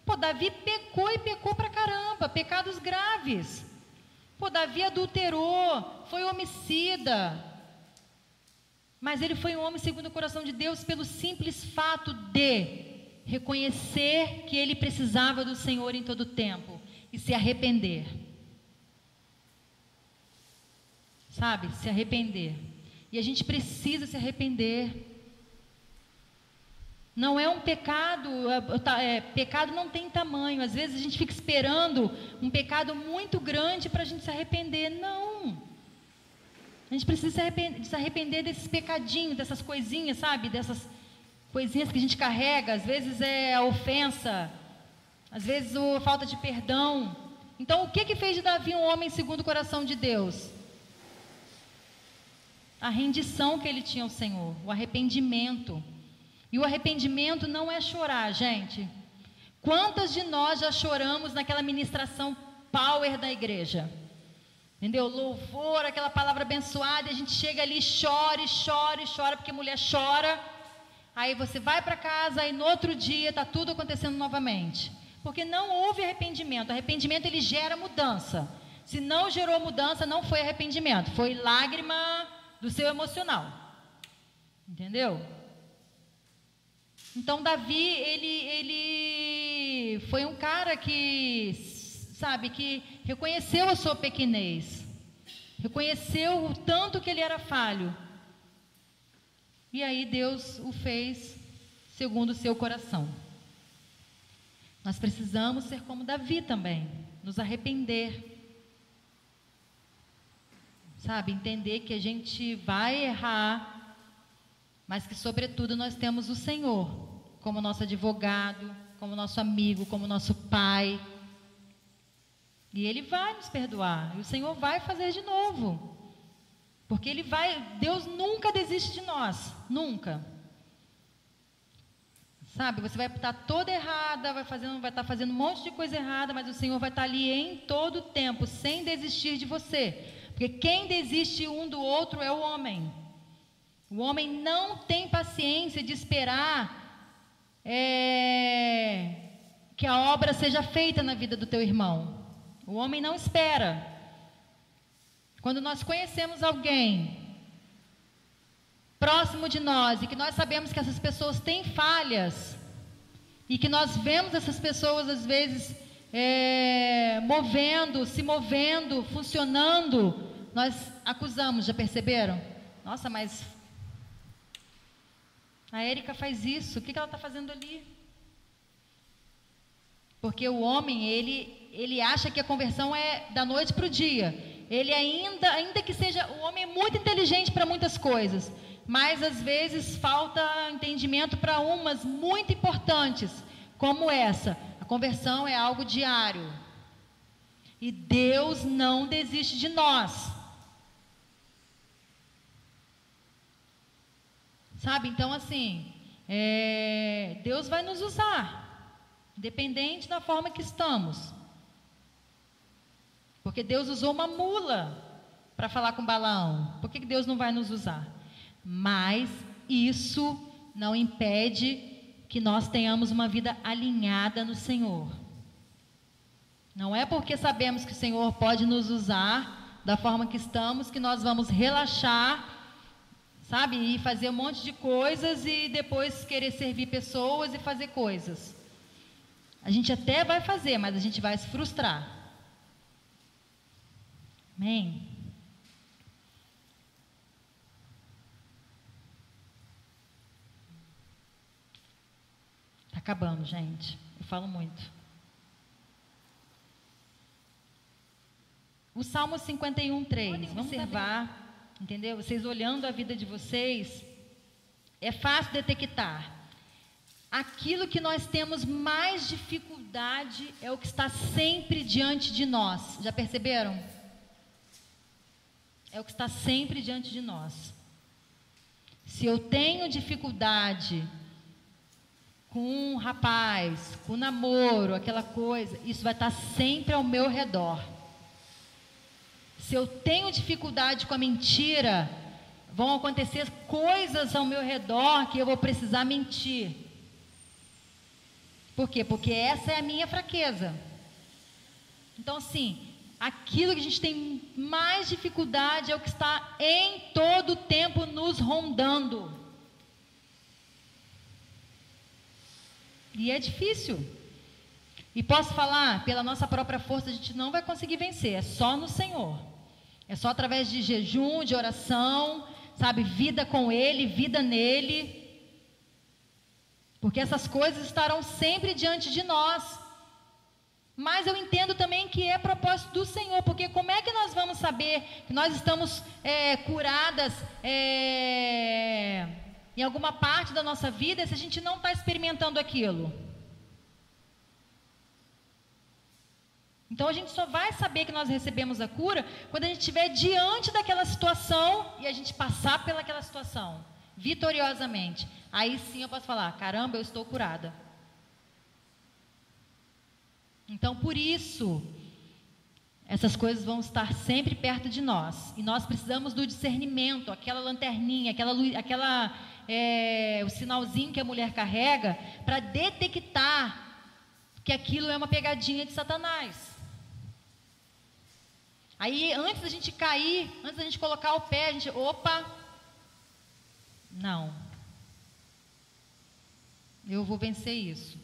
Pô, Davi pecou e pecou pra caramba, pecados graves. Pô, Davi adulterou, foi homicida. Mas ele foi um homem segundo o coração de Deus pelo simples fato de reconhecer que ele precisava do Senhor em todo o tempo e se arrepender. sabe? Se arrepender. E a gente precisa se arrepender. Não é um pecado, pecado não tem tamanho. Às vezes a gente fica esperando um pecado muito grande para a gente se arrepender. Não. A gente precisa se arrepender desses pecadinhos, dessas coisinhas, sabe? Dessas coisinhas que a gente carrega. Às vezes é a ofensa, às vezes a falta de perdão. Então, o que fez de Davi um homem segundo o coração de Deus? A rendição que ele tinha ao Senhor, o arrependimento. E o arrependimento não é chorar, gente. Quantas de nós já choramos naquela ministração power da igreja? Entendeu? Louvor, aquela palavra abençoada, e a gente chega ali, chora, e chora, e chora, porque mulher chora. Aí você vai para casa e no outro dia está tudo acontecendo novamente. Porque não houve arrependimento. Arrependimento, ele gera mudança. Se não gerou mudança, não foi arrependimento. Foi lágrima do seu emocional. Entendeu? Então, Davi, ele foi um cara que, sabe, que reconheceu a sua pequenez. Reconheceu o tanto que ele era falho. E aí Deus o fez segundo o seu coração. Nós precisamos ser como Davi também, nos arrepender. Sabe, entender que a gente vai errar, mas que sobretudo nós temos o Senhor como nosso advogado, como nosso amigo, como nosso pai. E Ele vai nos perdoar, e o Senhor vai fazer de novo. Porque Deus nunca desiste de nós, nunca. Sabe, você vai estar toda errada, vai estar fazendo um monte de coisa errada, mas o Senhor vai estar ali em todo o tempo, sem desistir de você. Porque quem desiste um do outro é o homem. O homem não tem paciência de esperar que a obra seja feita na vida do teu irmão. O homem não espera. Quando nós conhecemos alguém próximo de nós e que nós sabemos que essas pessoas têm falhas e que nós vemos essas pessoas às vezes se movendo, funcionando, nós acusamos, já perceberam? Nossa, mas a Érica faz isso, o que ela está fazendo ali? Porque o homem, ele acha que a conversão é da noite para o dia. Ele ainda que seja, o homem é muito inteligente para muitas coisas, mas às vezes falta entendimento para umas muito importantes, como essa. A conversão é algo diário. E Deus não desiste de nós. Sabe, então assim, Deus vai nos usar, independente da forma que estamos. Porque Deus usou uma mula para falar com Balaão. Por que Deus não vai nos usar? Mas isso não impede que nós tenhamos uma vida alinhada no Senhor. Não é porque sabemos que o Senhor pode nos usar da forma que estamos, que nós vamos relaxar, sabe, e fazer um monte de coisas e depois querer servir pessoas e fazer coisas. A gente até vai fazer, mas a gente vai se frustrar. Amém? Está acabando, gente. Eu falo muito. O Salmo 51:3. Vamos observar, entendeu? Vocês olhando a vida de vocês, é fácil detectar. Aquilo que nós temos mais dificuldade é o que está sempre diante de nós. Já perceberam? É o que está sempre diante de nós. Se eu tenho dificuldade com um rapaz, com um namoro, aquela coisa, isso vai estar sempre ao meu redor. Se eu tenho dificuldade com a mentira, vão acontecer coisas ao meu redor que eu vou precisar mentir. Por quê? Porque essa é a minha fraqueza. Então, assim, aquilo que a gente tem mais dificuldade é o que está em todo o tempo nos rondando. E é difícil. E posso falar, pela nossa própria força a gente não vai conseguir vencer, é só no Senhor. É só através de jejum, de oração, sabe? Vida com Ele, vida nele. Porque essas coisas estarão sempre diante de nós. Mas eu entendo também que é propósito do Senhor, porque como é que nós vamos saber que nós estamos curadas em alguma parte da nossa vida se a gente não está experimentando aquilo? Então a gente só vai saber que nós recebemos a cura quando a gente estiver diante daquela situação e a gente passar pelaquela situação vitoriosamente. Aí sim eu posso falar, caramba, eu estou curada. Então por isso, essas coisas vão estar sempre perto de nós. E nós precisamos do discernimento, aquela lanterninha, aquela luz, o sinalzinho que a mulher carrega, para detectar que aquilo é uma pegadinha de Satanás. Aí, antes da gente cair, antes da gente colocar o pé, a gente, opa, não. Eu vou vencer isso.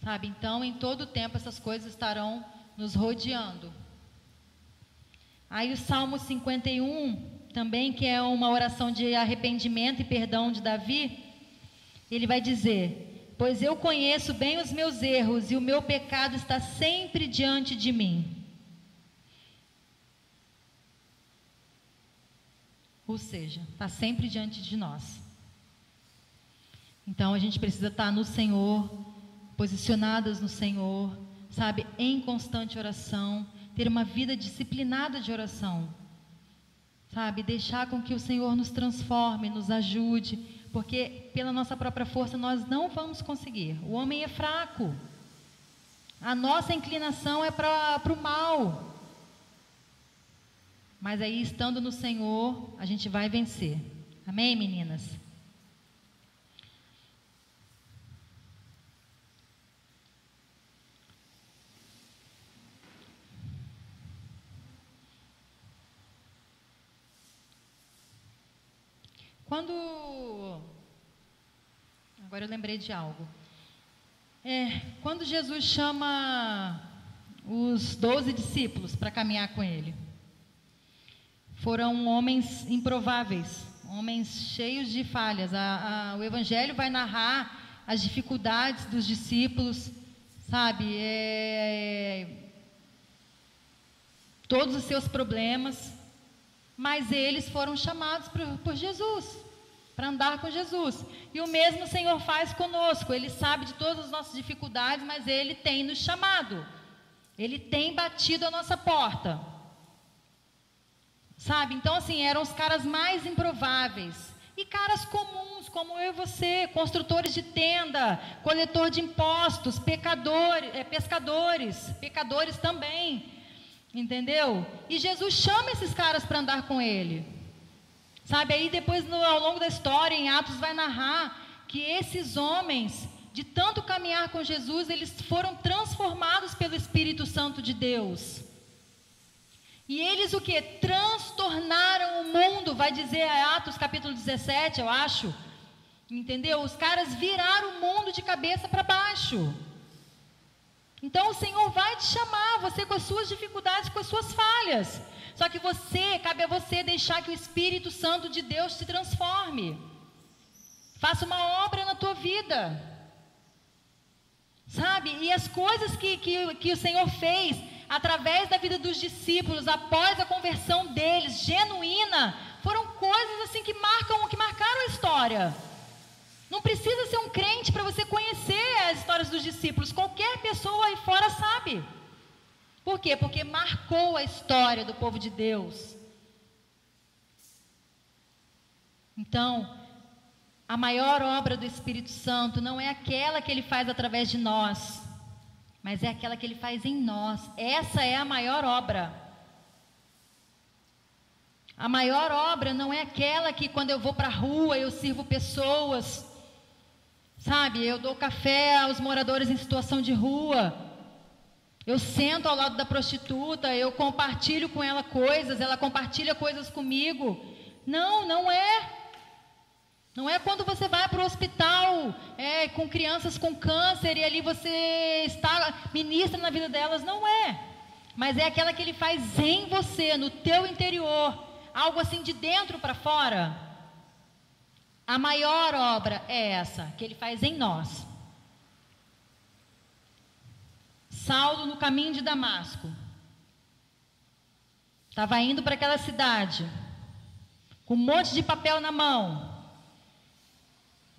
Sabe? Então, em todo o tempo, essas coisas estarão nos rodeando. Aí o Salmo 51, também, que é uma oração de arrependimento e perdão de Davi, ele vai dizer: pois eu conheço bem os meus erros e o meu pecado está sempre diante de mim. Ou seja, está sempre diante de nós. Então a gente precisa estar no Senhor, posicionadas no Senhor, sabe, em constante oração, ter uma vida disciplinada de oração, sabe, deixar com que o Senhor nos transforme, nos ajude, porque pela nossa própria força nós não vamos conseguir. O homem é fraco, a nossa inclinação é para o mal. Mas aí, estando no Senhor, a gente vai vencer. Amém, meninas? Agora eu lembrei de algo. Quando Jesus chama os 12 discípulos para caminhar com Ele, foram homens improváveis, homens cheios de falhas. O Evangelho vai narrar as dificuldades dos discípulos, sabe? Todos os seus problemas, mas eles foram chamados por Jesus, para andar com Jesus. E o mesmo o Senhor faz conosco. Ele sabe de todas as nossas dificuldades, mas Ele tem nos chamado. Ele tem batido a nossa porta. Sabe, então assim, eram os caras mais improváveis, e caras comuns, como eu e você, construtores de tenda, coletor de impostos, pescadores também, entendeu? E Jesus chama esses caras para andar com Ele, sabe, aí depois ao longo da história, em Atos vai narrar que esses homens, de tanto caminhar com Jesus, eles foram transformados pelo Espírito Santo de Deus. E eles o que? Transtornaram o mundo, vai dizer Atos capítulo 17, eu acho. Entendeu? Os caras viraram o mundo de cabeça para baixo. Então o Senhor vai te chamar, você com as suas dificuldades, com as suas falhas. Só que cabe a você deixar que o Espírito Santo de Deus te transforme. Faça uma obra na tua vida. Sabe? E as coisas que o Senhor fez através da vida dos discípulos, após a conversão deles, genuína, foram coisas assim que marcaram a história. Não precisa ser um crente para você conhecer as histórias dos discípulos. Qualquer pessoa aí fora sabe. Por quê? Porque marcou a história do povo de Deus. Então, a maior obra do Espírito Santo não é aquela que Ele faz através de nós, mas é aquela que Ele faz em nós. Essa é a maior obra. A maior obra não é aquela que quando eu vou para a rua eu sirvo pessoas, sabe, eu dou café aos moradores em situação de rua, eu sento ao lado da prostituta, eu compartilho com ela coisas, ela compartilha coisas comigo. Não é. Não é quando você vai para o hospital com crianças com câncer e ali você ministra na vida delas, não é. mas é aquela que Ele faz em você, no teu interior, algo assim de dentro para fora. A maior obra é essa, que Ele faz em nós. Saulo, no caminho de Damasco, estava indo para aquela cidade, com um monte de papel na mão,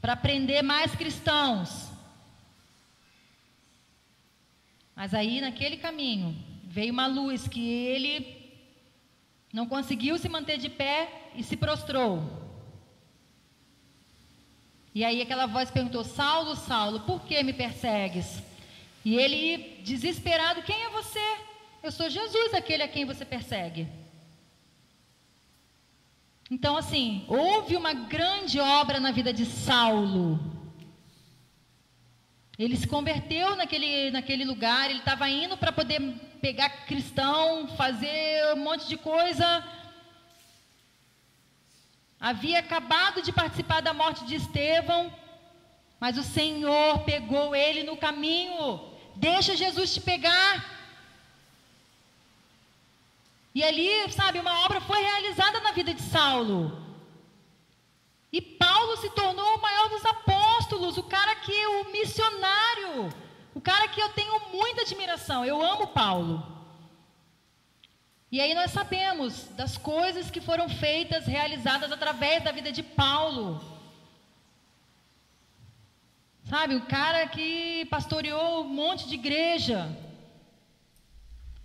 para prender mais cristãos. Mas aí, naquele caminho, veio uma luz que ele não conseguiu se manter de pé e se prostrou. E aí aquela voz perguntou: Saulo, Saulo, por que me persegues? E ele, desesperado: quem é você? Eu sou Jesus, aquele a quem você persegue. Então, assim, houve uma grande obra na vida de Saulo. Ele se converteu naquele lugar, ele estava indo para poder pegar cristão, fazer um monte de coisa. Havia acabado de participar da morte de Estevão, mas o Senhor pegou ele no caminho. Deixa Jesus te pegar. E ali, sabe, uma obra foi realizada na vida de Saulo. E Paulo se tornou o maior dos apóstolos, o missionário, o cara que eu tenho muita admiração. Eu amo Paulo. E aí nós sabemos das coisas que foram feitas, realizadas através da vida de Paulo. Sabe, o cara que pastoreou um monte de igreja.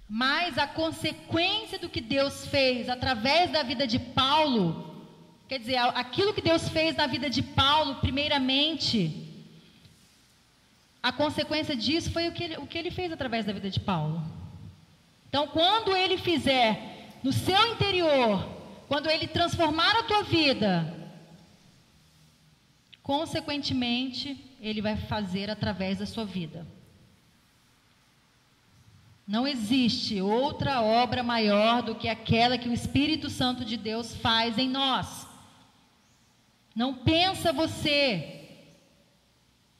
Mas a consequência do que Deus fez através da vida de Paulo, quer dizer, aquilo que Deus fez na vida de Paulo, primeiramente, a consequência disso foi o que ele fez através da vida de Paulo. Então, quando ele fizer no seu interior, quando ele transformar a tua vida, consequentemente, ele vai fazer através da sua vida. Não existe outra obra maior do que aquela que o Espírito Santo de Deus faz em nós. Não pensa você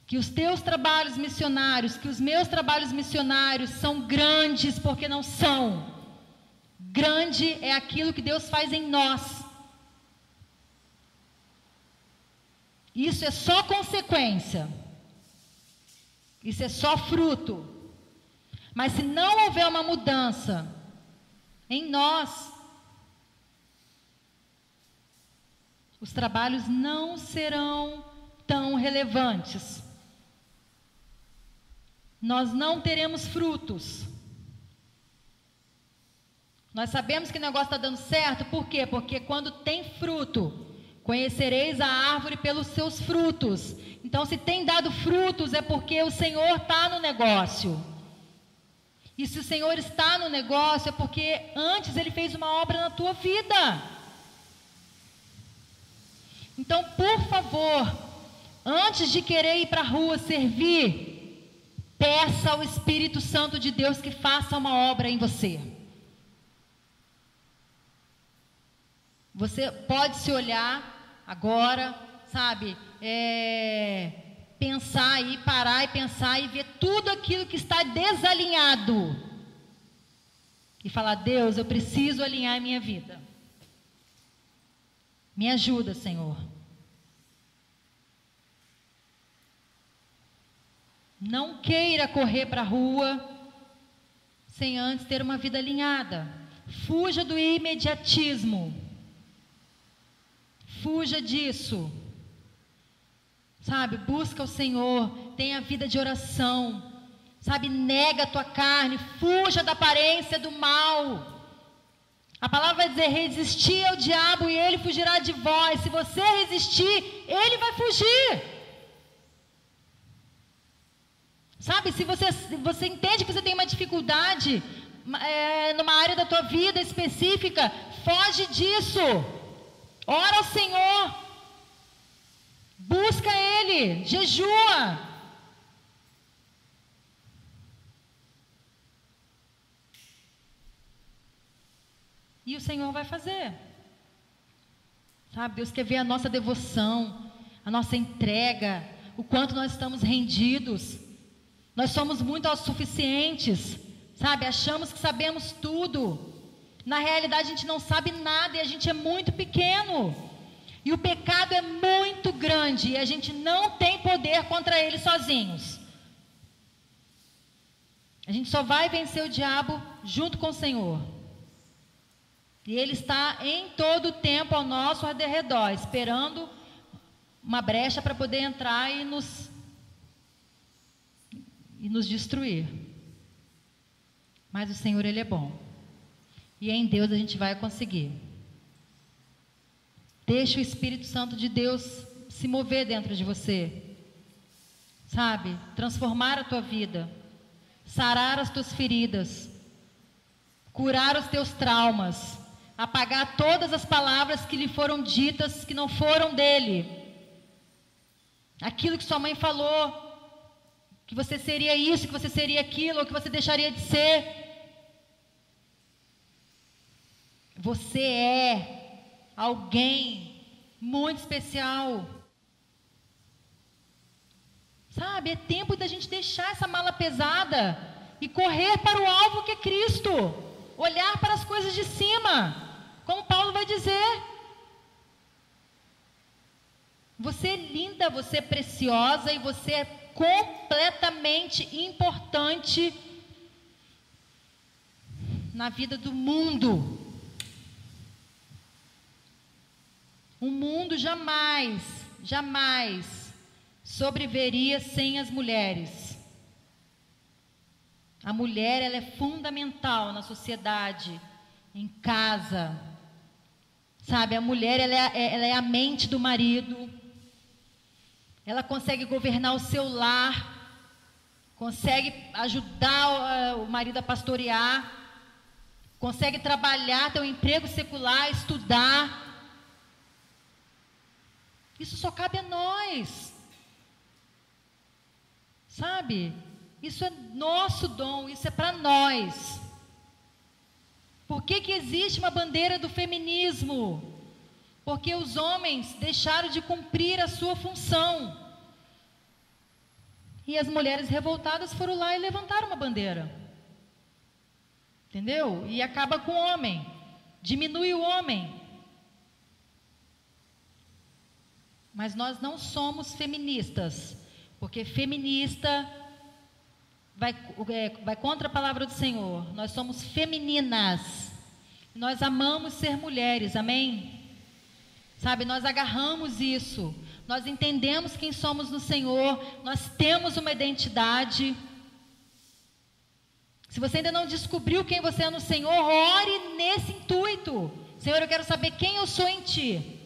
que os teus trabalhos missionários, que os meus trabalhos missionários são grandes, porque não são. Grande é aquilo que Deus faz em nós. Isso é só consequência. Isso é só fruto. Mas se não houver uma mudança em nós, os trabalhos não serão tão relevantes. Nós não teremos frutos. Nós sabemos que o negócio está dando certo, por quê? Porque quando tem fruto, conhecereis a árvore pelos seus frutos. Então, se tem dado frutos, é porque o Senhor está no negócio. E se o Senhor está no negócio, é porque antes Ele fez uma obra na tua vida. Então, por favor, antes de querer ir para a rua servir, peça ao Espírito Santo de Deus que faça uma obra em você. Você pode se olhar agora, sabe, pensar e parar e pensar e ver tudo aquilo que está desalinhado e falar: Deus, eu preciso alinhar a minha vida, me ajuda, Senhor. Não queira correr para a rua sem antes ter uma vida alinhada. Fuja do imediatismo, fuja disso. Sabe, busca o Senhor, tenha vida de oração, sabe, nega a tua carne, fuja da aparência do mal. A palavra vai dizer: resistir ao diabo e ele fugirá de vós. Se você resistir, ele vai fugir. Sabe, se você entende que você tem uma dificuldade numa área da tua vida específica, foge disso, ora ao Senhor. Busca Ele, jejua. E o Senhor vai fazer. Sabe, Deus quer ver a nossa devoção, a nossa entrega, o quanto nós estamos rendidos. Nós somos muito autossuficientes. Sabe, achamos que sabemos tudo. Na realidade, a gente não sabe nada e a gente é muito pequeno. E o pecado é muito grande e a gente não tem poder contra ele sozinhos. A gente só vai vencer o diabo junto com o Senhor. E ele está em todo o tempo ao nosso redor, esperando uma brecha para poder entrar e nos destruir. Mas o Senhor, Ele é bom. E em Deus a gente vai conseguir. Deixa o Espírito Santo de Deus se mover dentro de você. Sabe? Transformar a tua vida. Sarar as tuas feridas. Curar os teus traumas. Apagar todas as palavras que lhe foram ditas que não foram dele. Aquilo que sua mãe falou, que você seria isso, que você seria aquilo, ou que você deixaria de ser. Você é alguém muito especial. Sabe, é tempo da gente deixar essa mala pesada e correr para o alvo que é Cristo. Olhar para as coisas de cima. Como Paulo vai dizer, você é linda, você é preciosa e você é completamente importante na vida do mundo. O mundo jamais sobreviveria sem as mulheres. A mulher, ela é fundamental na sociedade, em casa. Sabe, a mulher, ela é a mente do marido. Ela consegue governar o seu lar, consegue ajudar o marido a pastorear, consegue trabalhar, ter um emprego secular, estudar. Isso só cabe a nós. Sabe? Isso é nosso dom, isso é para nós. Por que existe uma bandeira do feminismo? Porque os homens deixaram de cumprir a sua função. E as mulheres revoltadas foram lá e levantaram uma bandeira. Entendeu? E acaba com o homem. Diminui o homem. Mas nós não somos feministas. Porque feminista vai contra a palavra do Senhor. Nós somos femininas. Nós amamos ser mulheres, amém? Sabe, nós agarramos isso. Nós entendemos quem somos no Senhor. Nós temos uma identidade. Se você ainda não descobriu quem você é no Senhor, ore nesse intuito. Senhor, eu quero saber quem eu sou em Ti.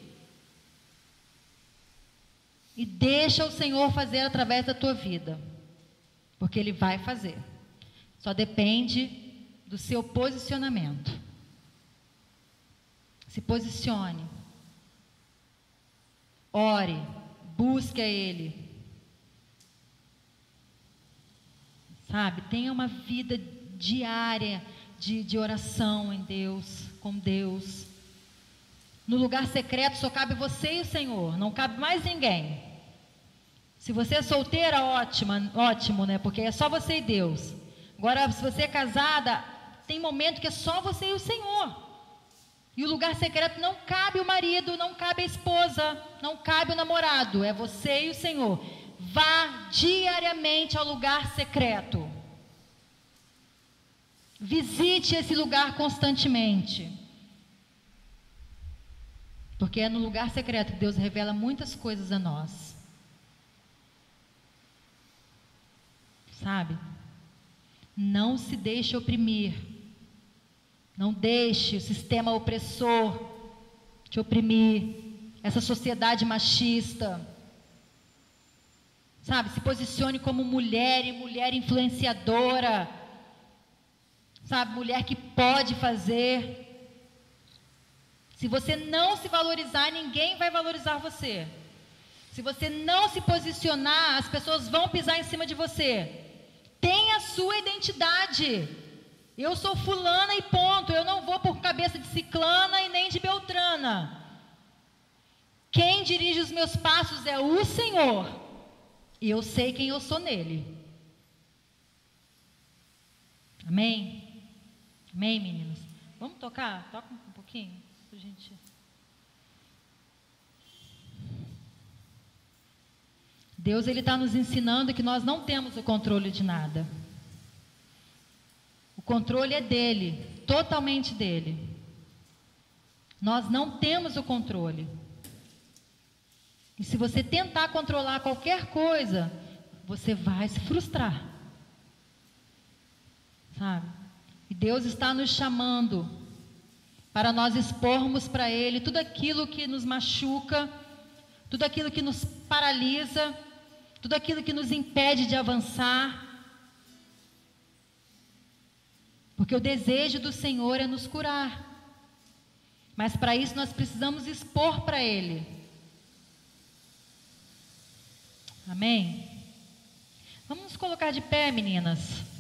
E deixa o Senhor fazer através da tua vida. Porque Ele vai fazer. Só depende do seu posicionamento. Se posicione. Ore. Busque a Ele. Sabe? Tenha uma vida diária de oração em Deus, com Deus. No lugar secreto só cabe você e o Senhor. Não cabe mais ninguém. Se você é solteira, ótimo, né? Porque é só você e Deus. Agora, se você é casada, tem momento que é só você e o Senhor. E o lugar secreto não cabe o marido, não cabe a esposa, não cabe o namorado. É você e o Senhor. Vá diariamente ao lugar secreto. Visite esse lugar constantemente. Porque é no lugar secreto que Deus revela muitas coisas a nós. Sabe? Não se deixe oprimir. Não deixe o sistema opressor te oprimir. Essa sociedade machista. Sabe? Se posicione como mulher e mulher influenciadora. Sabe? Mulher que pode fazer. Se você não se valorizar, ninguém vai valorizar você. Se você não se posicionar, as pessoas vão pisar em cima de você. Tenha a sua identidade. Eu sou fulana e ponto. Eu não vou por cabeça de ciclana e nem de beltrana. Quem dirige os meus passos é o Senhor. E eu sei quem eu sou nele. Amém? Amém, meninas? Vamos tocar? Toca um pouquinho, pra gente. Deus, Ele está nos ensinando que nós não temos o controle de nada. O controle é dele, totalmente dele. Nós não temos o controle. E se você tentar controlar qualquer coisa, você vai se frustrar. Sabe? E Deus está nos chamando para nós expormos para Ele tudo aquilo que nos machuca, tudo aquilo que nos paralisa, tudo aquilo que nos impede de avançar. Porque o desejo do Senhor é nos curar. Mas para isso nós precisamos expor para Ele. Amém? Vamos nos colocar de pé, meninas.